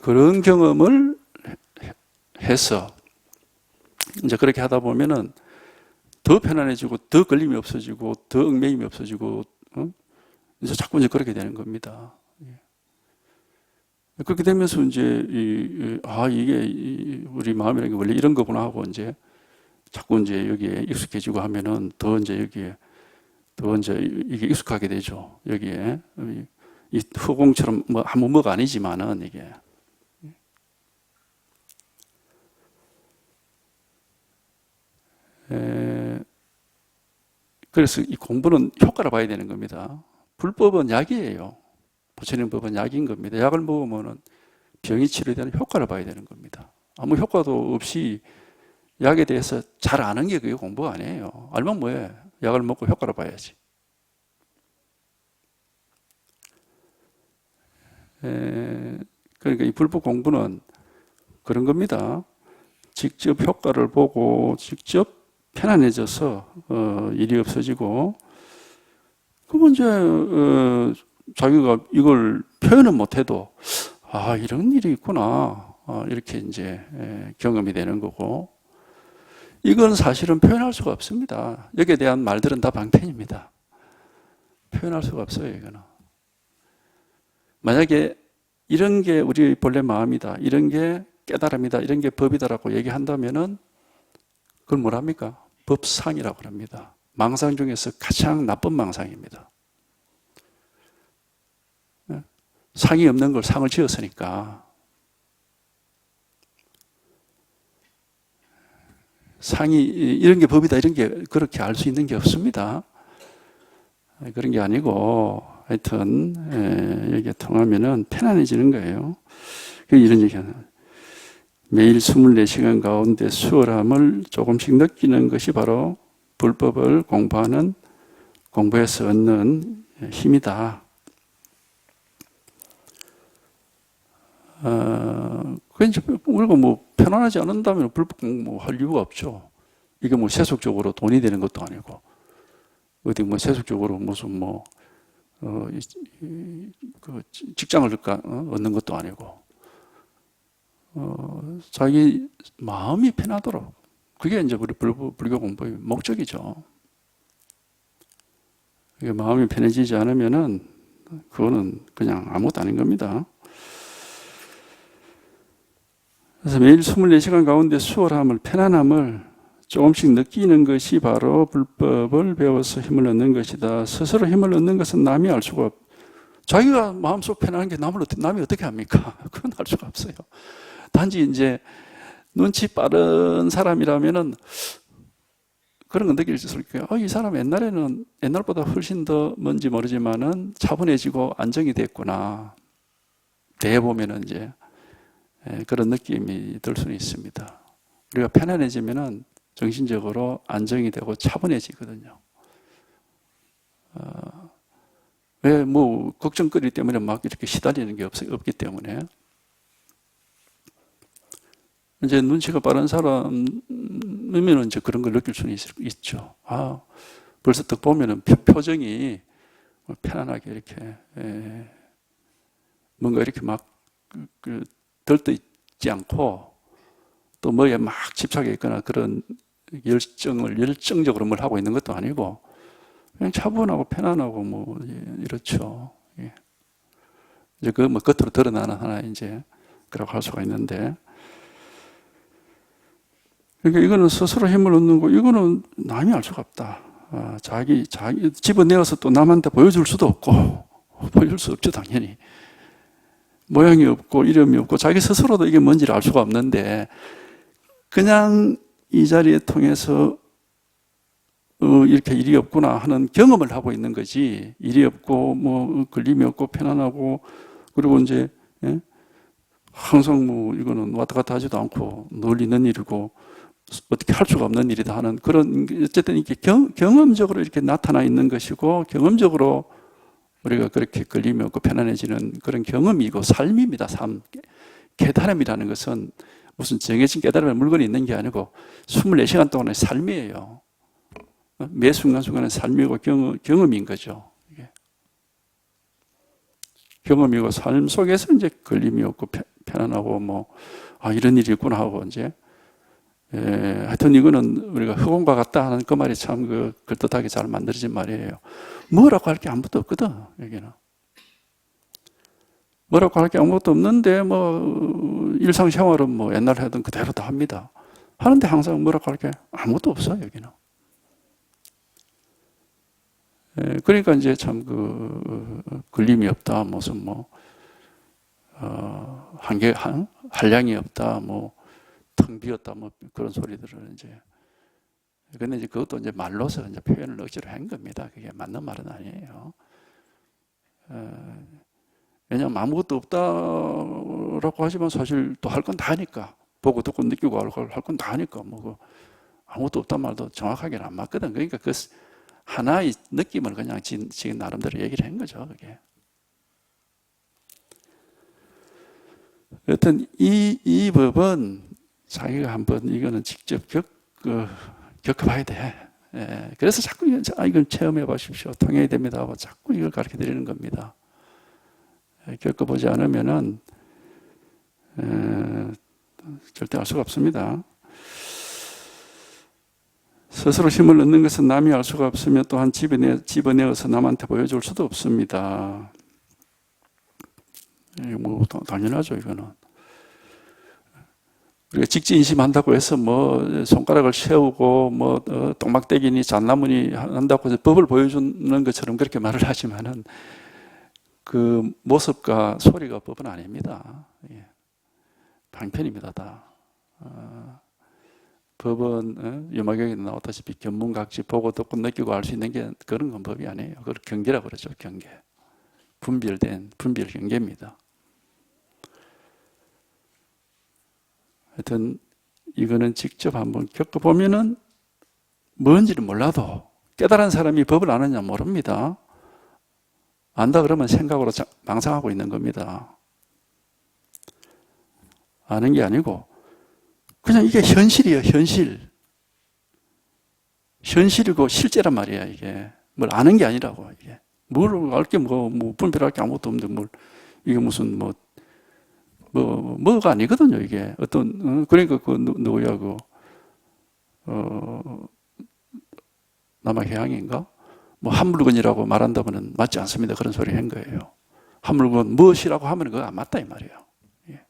그런 경험을 해서 이제 그렇게 하다 보면은 더 편안해지고 더 걸림이 없어지고 더 얽매임이 없어지고 이제 자꾸 이제 그렇게 되는 겁니다. 그렇게 되면서 이제 이게 우리 마음이라는 게 원래 이런 거구나 하고 이제 자꾸 이제 여기에 익숙해지고 하면은 더 이제 여기에 더 이제 이게 익숙하게 되죠. 여기에 이 허공처럼 뭐 아무 뭐가 아니지만은 이게 그래서 이 공부는 효과를 봐야 되는 겁니다. 불법은 약이에요. 부처님 법은 약인 겁니다. 약을 먹으면 병이 치료되는 효과를 봐야 되는 겁니다. 아무 효과도 없이 약에 대해서 잘 아는 게 그게 공부가 아니에요. 알면 뭐해? 약을 먹고 효과를 봐야지. 그러니까 이 불법 공부는 그런 겁니다. 직접 효과를 보고 직접 편안해져서 일이 없어지고 그러면 이제 자기가 이걸 표현은 못해도 이런 일이 있구나 이렇게 이제 경험이 되는 거고 이건 사실은 표현할 수가 없습니다. 여기에 대한 말들은 다 방편입니다. 표현할 수가 없어요. 이거는 만약에 이런 게 우리의 본래 마음이다, 이런 게 깨달음이다, 이런 게 법이다라고 얘기한다면은 그걸 뭐랍니까? 법상이라고 합니다. 망상 중에서 가장 나쁜 망상입니다. 상이 없는 걸 상을 지었으니까 상이 이런 게 법이다 이런 게 그렇게 알 수 있는 게 없습니다. 그런 게 아니고 하여튼 여기에 통하면은 편안해지는 거예요. 이런 얘기하는 매일 24시간 가운데 수월함을 조금씩 느끼는 것이 바로 불법을 공부해서 얻는 힘이다. 우리가 뭐 편안하지 않는다면 불법 공부할 이유가 없죠. 이게 뭐 세속적으로 돈이 되는 것도 아니고, 어디 뭐 세속적으로 무슨 그 직장을 얻는 것도 아니고, 자기 마음이 편하도록. 그게 이제 우리 불교 공부의 목적이죠. 이게 마음이 편해지지 않으면은, 그거는 그냥 아무것도 아닌 겁니다. 그래서 매일 24시간 가운데 수월함을, 편안함을 조금씩 느끼는 것이 바로 불법을 배워서 힘을 얻는 것이다. 스스로 힘을 얻는 것은 남이 알 수가 자기가 마음속 편안한 게 남이 어떻게 합니까? 그건 알 수가 없어요. 단지 이제 눈치 빠른 사람이라면은 그런 건 느낄 수 있을 거예요. 이 사람 옛날보다 훨씬 더 뭔지 모르지만은 차분해지고 안정이 됐구나. 대해보면은 이제 그런 느낌이 들 수는 있습니다. 우리가 편안해지면은 정신적으로 안정이 되고 차분해지거든요. 왜 걱정거리 때문에 막 이렇게 시달리는 게 없기 때문에. 이제 눈치가 빠른 사람이면 이제 그런 걸 느낄 수는 있죠. 벌써 딱 보면은 표정이 편안하게 이렇게, 뭔가 이렇게 막 들떠있지 않고 또 뭐에 막 집착해 있거나 그런 열정적으로 뭘 하고 있는 것도 아니고 그냥 차분하고 편안하고 이렇죠. 이제 그 뭐 겉으로 드러나는 하나의 이제 그라고 할 수가 있는데, 그러니까 이거는 스스로 힘을 얻는 거, 이거는 남이 알 수가 없다. 자기 집어내어서 또 남한테 보여줄 수도 없고, 보여줄 수 없죠, 당연히. 모양이 없고, 이름이 없고, 자기 스스로도 이게 뭔지를 알 수가 없는데, 그냥 이 자리에 통해서, 이렇게 일이 없구나 하는 경험을 하고 있는 거지, 일이 없고, 뭐, 걸림이 없고, 편안하고, 그리고 이제, 예? 항상 뭐, 이거는 왔다 갔다 하지도 않고, 늘 있는 일이고, 어떻게 할 수가 없는 일이다 하는 그런, 어쨌든 이렇게 경험적으로 이렇게 나타나 있는 것이고, 경험적으로 우리가 그렇게 걸림이 없고 편안해지는 그런 경험이고 삶입니다. 삶. 깨달음이라는 것은 무슨 정해진 깨달음의 물건이 있는 게 아니고 24시간 동안의 삶이에요. 매 순간순간의 삶이고 경험인 거죠. 경험이고 삶 속에서 이제 걸림이 없고 편안하고 뭐, 이런 일이 있구나 하고 이제, 하여튼 이거는 우리가 흑원과 같다 하는 그 말이 참 그럴듯하게 잘 만들어진 말이에요. 뭐라고 할 게 아무것도 없거든, 여기는. 뭐라고 할 게 아무것도 없는데, 뭐, 일상생활은 뭐 옛날 하던 그대로 다 합니다. 하는데 항상 뭐라고 할 게 아무것도 없어, 여기는. 그러니까 이제 참 걸림이 없다, 무슨 뭐, 한량이 없다, 뭐, 텅 비었다, 뭐, 그런 소리들을 이제. 근데 이제 그것도 이제 말로서 이제 표현을 억지로 한 겁니다. 그게 맞는 말은 아니에요. 왜냐하면 아무것도 없다라고 하지만 사실 또 할 건 다 하니까. 보고 듣고 느끼고 할 건 다 하니까. 뭐, 아무것도 없단 말도 정확하게는 안 맞거든. 그러니까 그 하나의 느낌을 그냥 지금 나름대로 얘기를 한 거죠. 그게. 여튼 이 법은 자기가 한번 이거는 직접 겪어봐야 돼. 그래서 자꾸 이건 체험해 보십시오. 통해야 됩니다 하고 자꾸 이걸 가르쳐 드리는 겁니다. 겪어보지 않으면은 절대 알 수가 없습니다. 스스로 힘을 얻는 것은 남이 알 수가 없으며 또한 집어내어서 남한테 보여줄 수도 없습니다. 뭐 당연하죠, 이거는. 우리가 직지인심한다고 해서 뭐 손가락을 세우고 뭐 똥막대기니 잣나무니 한다고 해서 법을 보여주는 것처럼 그렇게 말을 하지만은 그 모습과 소리가 법은 아닙니다. 방편입니다, 다. 법은 유마경에도 나왔다시피 견문각지 보고 듣고 느끼고 알 수 있는 게 그런 건 법이 아니에요. 그걸 경계라고 그러죠, 경계. 분별 경계입니다. 하여튼 이거는 직접 한번 겪어보면은 뭔지를 몰라도 깨달은 사람이 법을 아느냐 모릅니다. 안다 그러면 생각으로 망상하고 있는 겁니다. 아는 게 아니고 그냥 이게 현실이에요, 현실. 현실이고 실제란 말이야, 이게. 뭘 아는 게 아니라고, 이게. 뭘 알 게 뭐 분별할 게 아무것도 없는데 이게 무슨 뭐가 아니거든요, 이게. 그러니까 누구야, 남아해양인가? 뭐, 한 물건이라고 말한다면 맞지 않습니다. 그런 소리 한 거예요. 한 물건, 무엇이라고 하면 그거 안 맞다, 이 말이에요. 예.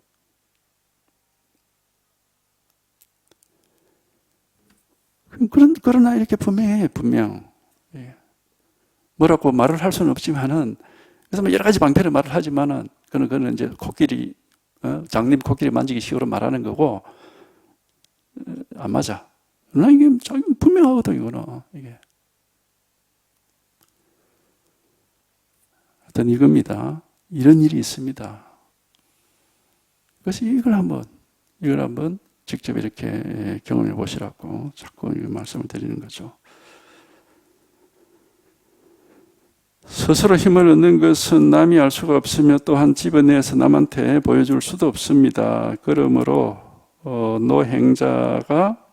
그러나 이렇게 분명해, 분명. 예. 뭐라고 말을 할 수는 없지만은, 그래서 뭐 여러 가지 방편을 말을 하지만은, 그거는 이제 코끼리, 장님 코끼리 만지기 식으로 말하는 거고, 안 맞아. 나 이게 분명하거든, 이거는. 이게. 하여튼 이겁니다. 이런 일이 있습니다. 그래서 이걸 한번 직접 이렇게 경험해 보시라고 자꾸 이 말씀을 드리는 거죠. 스스로 힘을 얻는 것은 남이 알 수가 없으며 또한 집어내서 남한테 보여줄 수도 없습니다. 그러므로 노행자가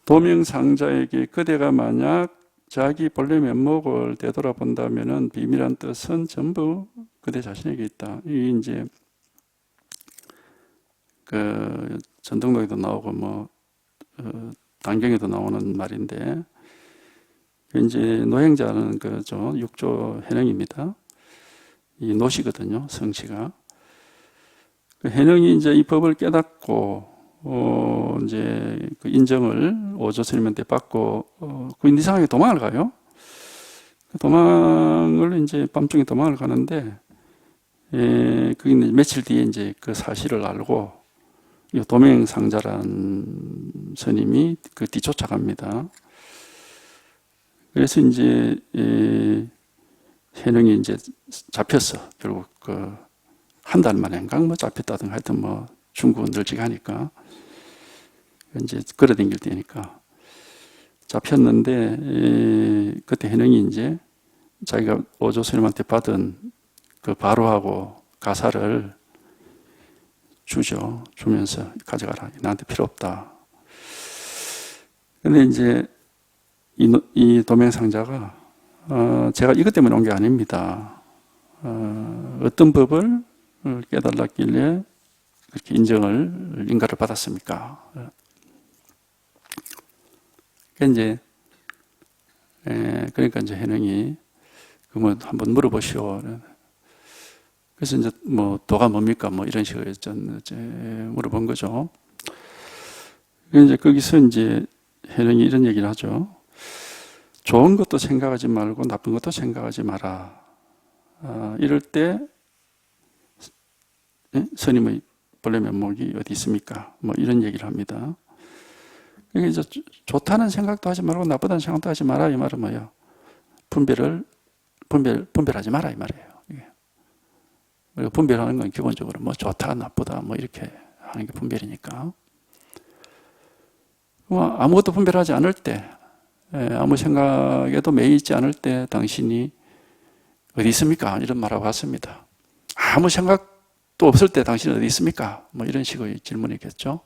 도명상자에게 그대가 만약 자기 본래 면목을 되돌아본다면은 비밀한 뜻은 전부 그대 자신에게 있다. 이 이제 전등록에도 나오고 단경에도 나오는 말인데 이제 노행자는 그죠 육조 현행입니다. 이 노시거든요, 성씨가. 그 해능이 이제 이 법을 깨닫고, 이제 그 인정을 오조 스님한테 받고, 그 이상하게 도망을 가요. 도망을 이제 밤중에 도망을 가는데, 그게 며칠 뒤에 이제 그 사실을 알고, 이 도명상자란 스님이 그 뒤쫓아갑니다. 그래서 이제, 해능이 이제 잡혔어. 결국 한 달 만에인가 뭐 잡혔다든 하여튼 뭐 중국은 널찍하니까 이제 걸어다닐 때니까 잡혔는데 그때 해능이 이제 자기가 오조 스님한테 받은 그 바로하고 가사를 주면서 가져가라. 나한테 필요 없다. 근데 이제 이 도명상자가 제가 이것 때문에 온 게 아닙니다. 어떤 법을 깨달았길래 그렇게 인정을 인가를 받았습니까? 그러니까 이제 해능이 그러면 한번 물어보시오. 그래서 이제 뭐 도가 뭡니까? 뭐 이런 식으로 이제 물어본 거죠. 이제 거기서 이제 해능이 이런 얘기를 하죠. 좋은 것도 생각하지 말고 나쁜 것도 생각하지 마라. 이럴 때 스님의 본래 면목이 어디 있습니까? 뭐 이런 얘기를 합니다. 이게 이제 좋다는 생각도 하지 말고 나쁘다는 생각도 하지 마라 이 말은 뭐예요? 분별하지 마라 이 말이에요. 이게. 분별하는 건 기본적으로 뭐 좋다 나쁘다 뭐 이렇게 하는 게 분별이니까. 아무것도 분별하지 않을 때, 아무 생각에도 매이 있지 않을 때 당신이 어디 있습니까? 이런 말하고 왔습니다. 아무 생각도 없을 때 당신은 어디 있습니까? 뭐 이런 식의 질문이겠죠.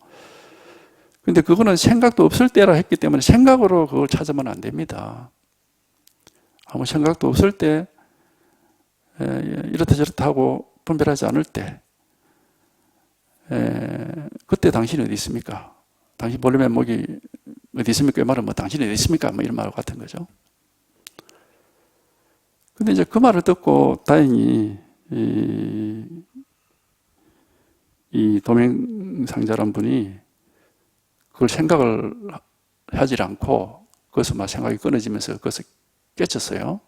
근데 그거는 생각도 없을 때라 했기 때문에 생각으로 그걸 찾으면 안 됩니다. 아무 생각도 없을 때, 이렇다 저렇다 하고 분별하지 않을 때, 그때 당신이 어디 있습니까? 당신 본래 면목이 어디 있습니까? 이 말은 뭐 당신이 어디 있습니까? 뭐 이런 말과 같은 거죠. 근데 이제 그 말을 듣고 다행히 이 도명상자란 분이 그걸 생각을 하지 않고 거기서 막 생각이 끊어지면서 거기서 깨쳤어요.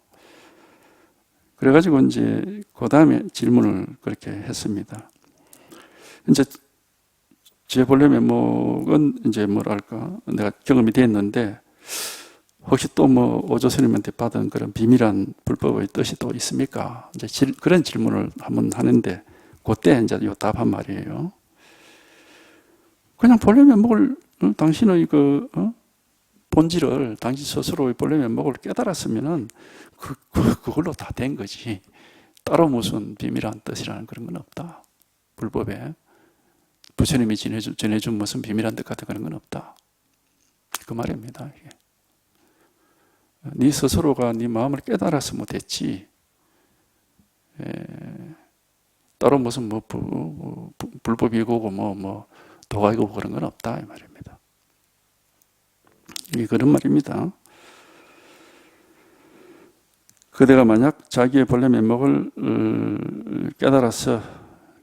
그래가지고 이제 그 다음에 질문을 그렇게 했습니다. 이제 제 본래 면목은 이제 뭐랄까 내가 경험이 됐는데 혹시 또 뭐 오조 스님한테 받은 그런 비밀한 불법의 뜻이 또 있습니까? 이제 그런 질문을 한번 하는데 그때 이제 요 답한 말이에요. 그냥 본래 면목을 당신의 본질을 당신 스스로의 본래 면목을 깨달았으면은 그걸로 다 된 거지. 따로 무슨 비밀한 뜻이라는 그런 건 없다. 불법에 부처님이 전해준 무슨 비밀한 뜻 같은 그런 건 없다. 그 말입니다. 이게. 네 스스로가 네 마음을 깨달았으면 됐지. 따로 무슨 뭐 불법이고 뭐 도가이고 그런 건 없다 이 말입니다. 이게 그런 말입니다. 그대가 만약 자기의 본래 면목을 깨달아서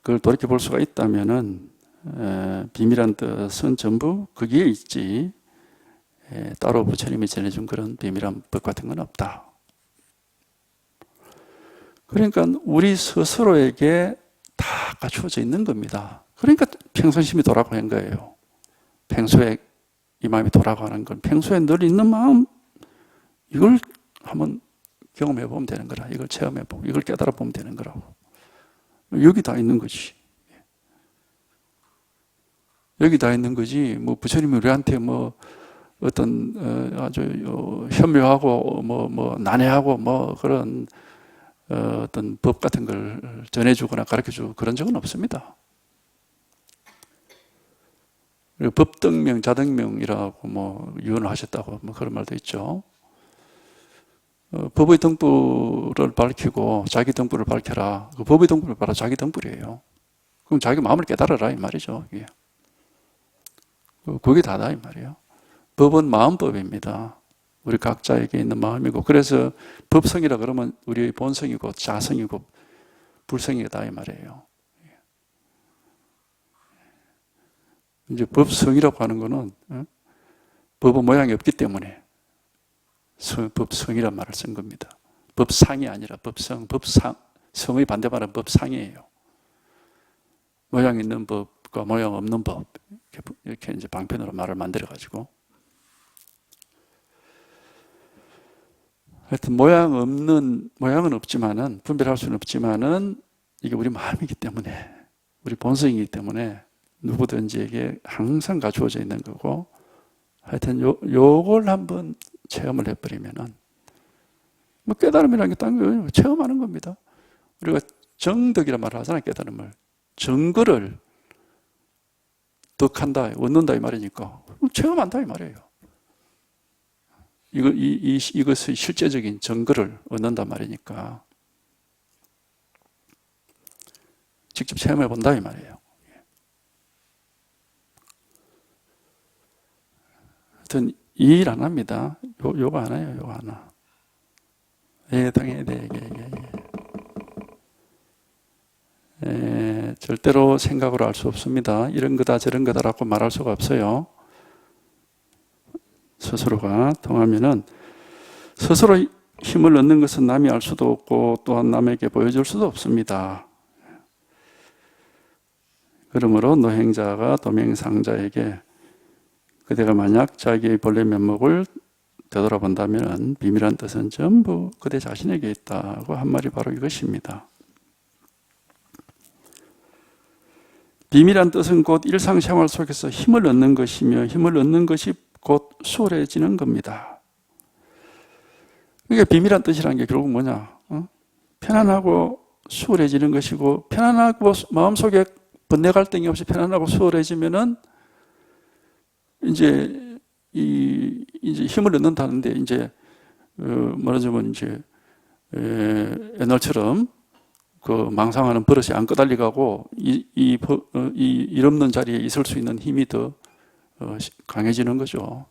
그걸 돌이켜 볼 수가 있다면은 비밀한 뜻은 전부 거기에 있지. 따로 부처님이 전해준 그런 비밀한 법 같은 건 없다. 그러니까 우리 스스로에게 다 갖추어져 있는 겁니다. 그러니까 평선심이 도라고 한 거예요. 평소에 이 마음이 도라고 하는 건 평소에 늘 있는 마음 이걸 한번 경험해 보면 되는 거라. 이걸 체험해 보고 이걸 깨달아 보면 되는 거라고. 여기 다 있는 거지. 여기 다 있는 거지. 뭐 부처님이 우리한테 뭐 어떤 아주 현묘하고 뭐 난해하고 뭐 그런 어떤 법 같은 걸 전해주거나 가르쳐주고 그런 적은 없습니다. 그리고 법등명, 자등명이라고 뭐 유언을 하셨다고 뭐 그런 말도 있죠. 법의 등불을 밝히고 자기 등불을 밝혀라. 그 법의 등불을 바로 자기 등불이에요. 그럼 자기 마음을 깨달아라 이 말이죠. 이게. 그게 다다 이 말이에요. 법은 마음법입니다. 우리 각자에게 있는 마음이고 그래서 법성이라 그러면 우리의 본성이고 자성이고 불성이다 이 말이에요. 이제 법성이라고 하는 거는 법의 모양이 없기 때문에 법성이란 말을 쓴 겁니다. 법상이 아니라 법성, 성의 반대말은 법상이에요. 모양 있는 법과 모양 없는 법 이렇게 이제 방편으로 말을 만들어 가지고 하여튼 모양은 없지만은 분별할 수는 없지만은 이게 우리 마음이기 때문에 우리 본성이기 때문에 누구든지에게 항상 갖추어져 있는 거고 하여튼 요걸 한번 체험을 해버리면은 뭐 깨달음이라는 게 딴 거예요. 체험하는 겁니다. 우리가 정덕이란 말을 하잖아요. 깨달음을. 정거를 덕한다, 얻는다 이 말이니까 체험한다 이 말이에요. 이것의 실제적인 정거를 얻는단 말이니까 직접 체험해 본다 이 말이에요. 하여튼 이 일 안 합니다. 요거 안 해요. 요거 하나. 당연히 절대로 생각으로 알 수 없습니다. 이런 거다 저런 거다라고 말할 수가 없어요. 스스로가 통하면은 스스로 힘을 얻는 것은 남이 알 수도 없고 또한 남에게 보여줄 수도 없습니다. 그러므로 노행자가 도명상자에게 그대가 만약 자기의 본래 면목을 되돌아본다면 비밀한 뜻은 전부 그대 자신에게 있다고 한 말이 바로 이것입니다. 비밀한 뜻은 곧 일상생활 속에서 힘을 얻는 것이며 힘을 얻는 것이 곧 수월해지는 겁니다. 그러니까 비밀한 뜻이라는 게 결국 뭐냐? 편안하고 수월해지는 것이고 편안하고 마음속에 번뇌 갈등이 없이 편안하고 수월해지면은 이제 힘을 얻는다는데 이제 말하자면 이제 옛날처럼 그 망상하는 버릇이 안 끄달리 가고 일 없는 자리에 있을 수 있는 힘이 더 강해지는 거죠.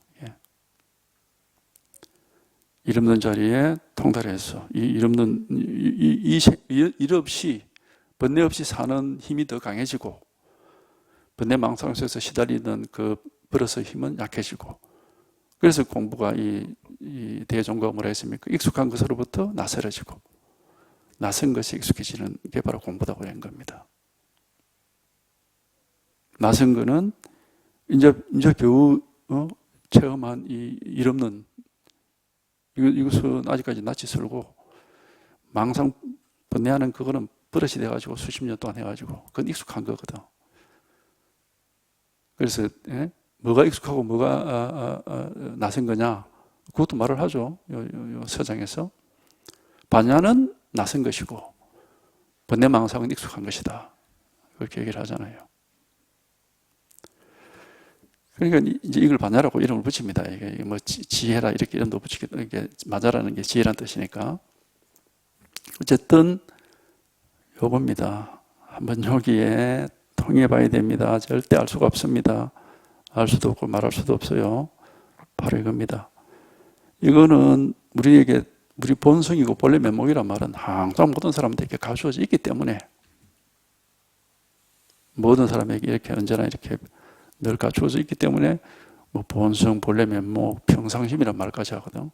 일 없는 자리에 통달해서 일 없는 일 없이 번뇌 없이 사는 힘이 더 강해지고 번뇌 망상 속에서 시달리는 그 버릇의 힘은 약해지고 그래서 공부가 이 대종과 뭐라 했습니까? 익숙한 것으로부터 낯설어지고 낯선 것이 익숙해지는 게 바로 공부다고 한 겁니다. 낯선 거는 이제 겨우 체험한 이 일 없는 이것은 아직까지 낯이 설고 망상 번뇌하는 그거는 버릇이 돼가지고 수십 년 동안 해가지고 그건 익숙한 거거든. 그래서 뭐가 익숙하고 뭐가 낯선 거냐 그것도 말을 하죠. 요 서장에서 반야는 낯선 것이고 번뇌 망상은 익숙한 것이다. 그렇게 얘기를 하잖아요. 그러니까 이제 이걸 반야라고 이름을 붙입니다. 이게 뭐 지혜라 이렇게 이름도 붙이기도 이게 마자라는 게 지혜란 뜻이니까 어쨌든 요겁니다. 한번 여기에 통해봐야 됩니다. 절대 알 수가 없습니다. 알 수도 없고 말할 수도 없어요. 바로 이겁니다. 이거는 우리에게 우리 본성이고 본래 면목이란 말은 항상 모든 사람들에게 가르쳐져 있기 때문에 모든 사람에게 이렇게 언제나 이렇게 늘 갖추어져 있기 때문에 뭐 본성, 본래 면목, 평상심이란 말까지 하거든.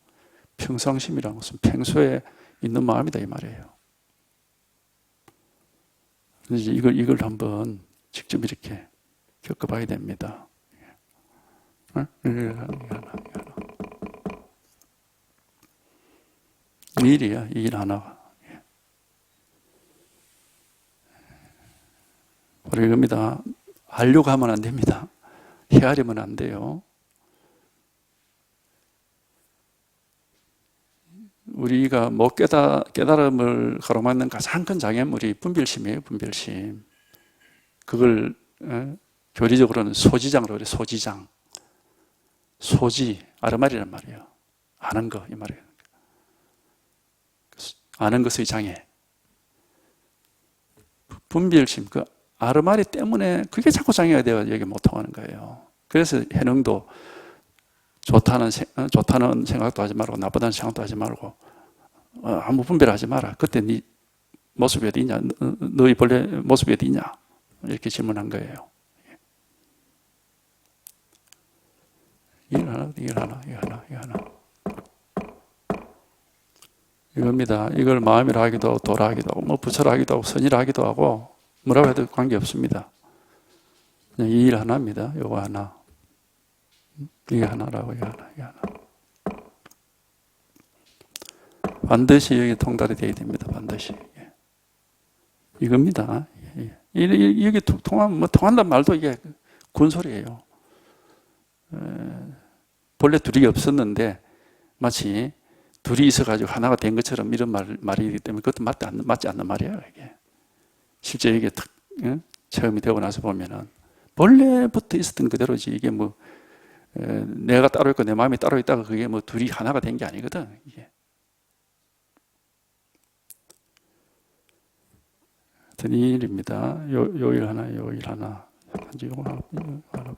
평상심이란 것은 평소에 있는 마음이다 이 말이에요. 그래서 이걸 한번 직접 이렇게 겪어봐야 됩니다. 이 일이야, 이 일 하나가. 바로 이겁니다. 하려고 하면 안 됩니다. 헤아리면 안 돼요. 우리가 못 깨달음을 가로막는 가장 큰 장애물이 분별심이에요, 분별심. 그걸 교리적으로는 소지장으로 그래요, 소지장. 소지, 아르말이란 말이에요. 아는 거, 이 말이에요. 아는 것의 장애. 분별심, 그 아르마리 때문에 그게 자꾸 장애가 되어 얘기 못 통하는 거예요. 그래서 해능도 좋다는 생각도 하지 말고 나쁘다는 생각도 하지 말고 아무 분별하지 마라. 그때 네 모습이 어디 있냐? 너희 본래 모습이 어디 있냐? 이렇게 질문한 거예요. 이걸 하나, 이걸 하나, 이거 하나, 이거 하나. 이겁니다. 이걸 마음이라 하기도 하고 도라 하기도 하고 뭐 부처라 하기도 하고 선이라 하기도 하고 뭐라고 해도 관계없습니다. 그냥 이 일 하나입니다. 요거 하나. 이게 하나라고, 이게 하나, 이게 하나. 반드시 여기 통달이 되어야 됩니다. 반드시. 이겁니다. 여기 통하면, 뭐, 통한단 말도 이게 군소리예요. 본래 둘이 없었는데, 마치 둘이 있어가지고 하나가 된 것처럼 이런 말이기 때문에 그것도 맞지 않는 말이에요, 이게. 실제 이게 탁, 체험이 되고 나서 보면은, 본래부터 있었던 그대로지, 이게 뭐, 내가 따로 있고 내 마음이 따로 있다가 그게 뭐 둘이 하나가 된 게 아니거든, 이게. 하여튼 이 일입니다. 요 일 하나, 요 일 하나. 단지 요거 하나,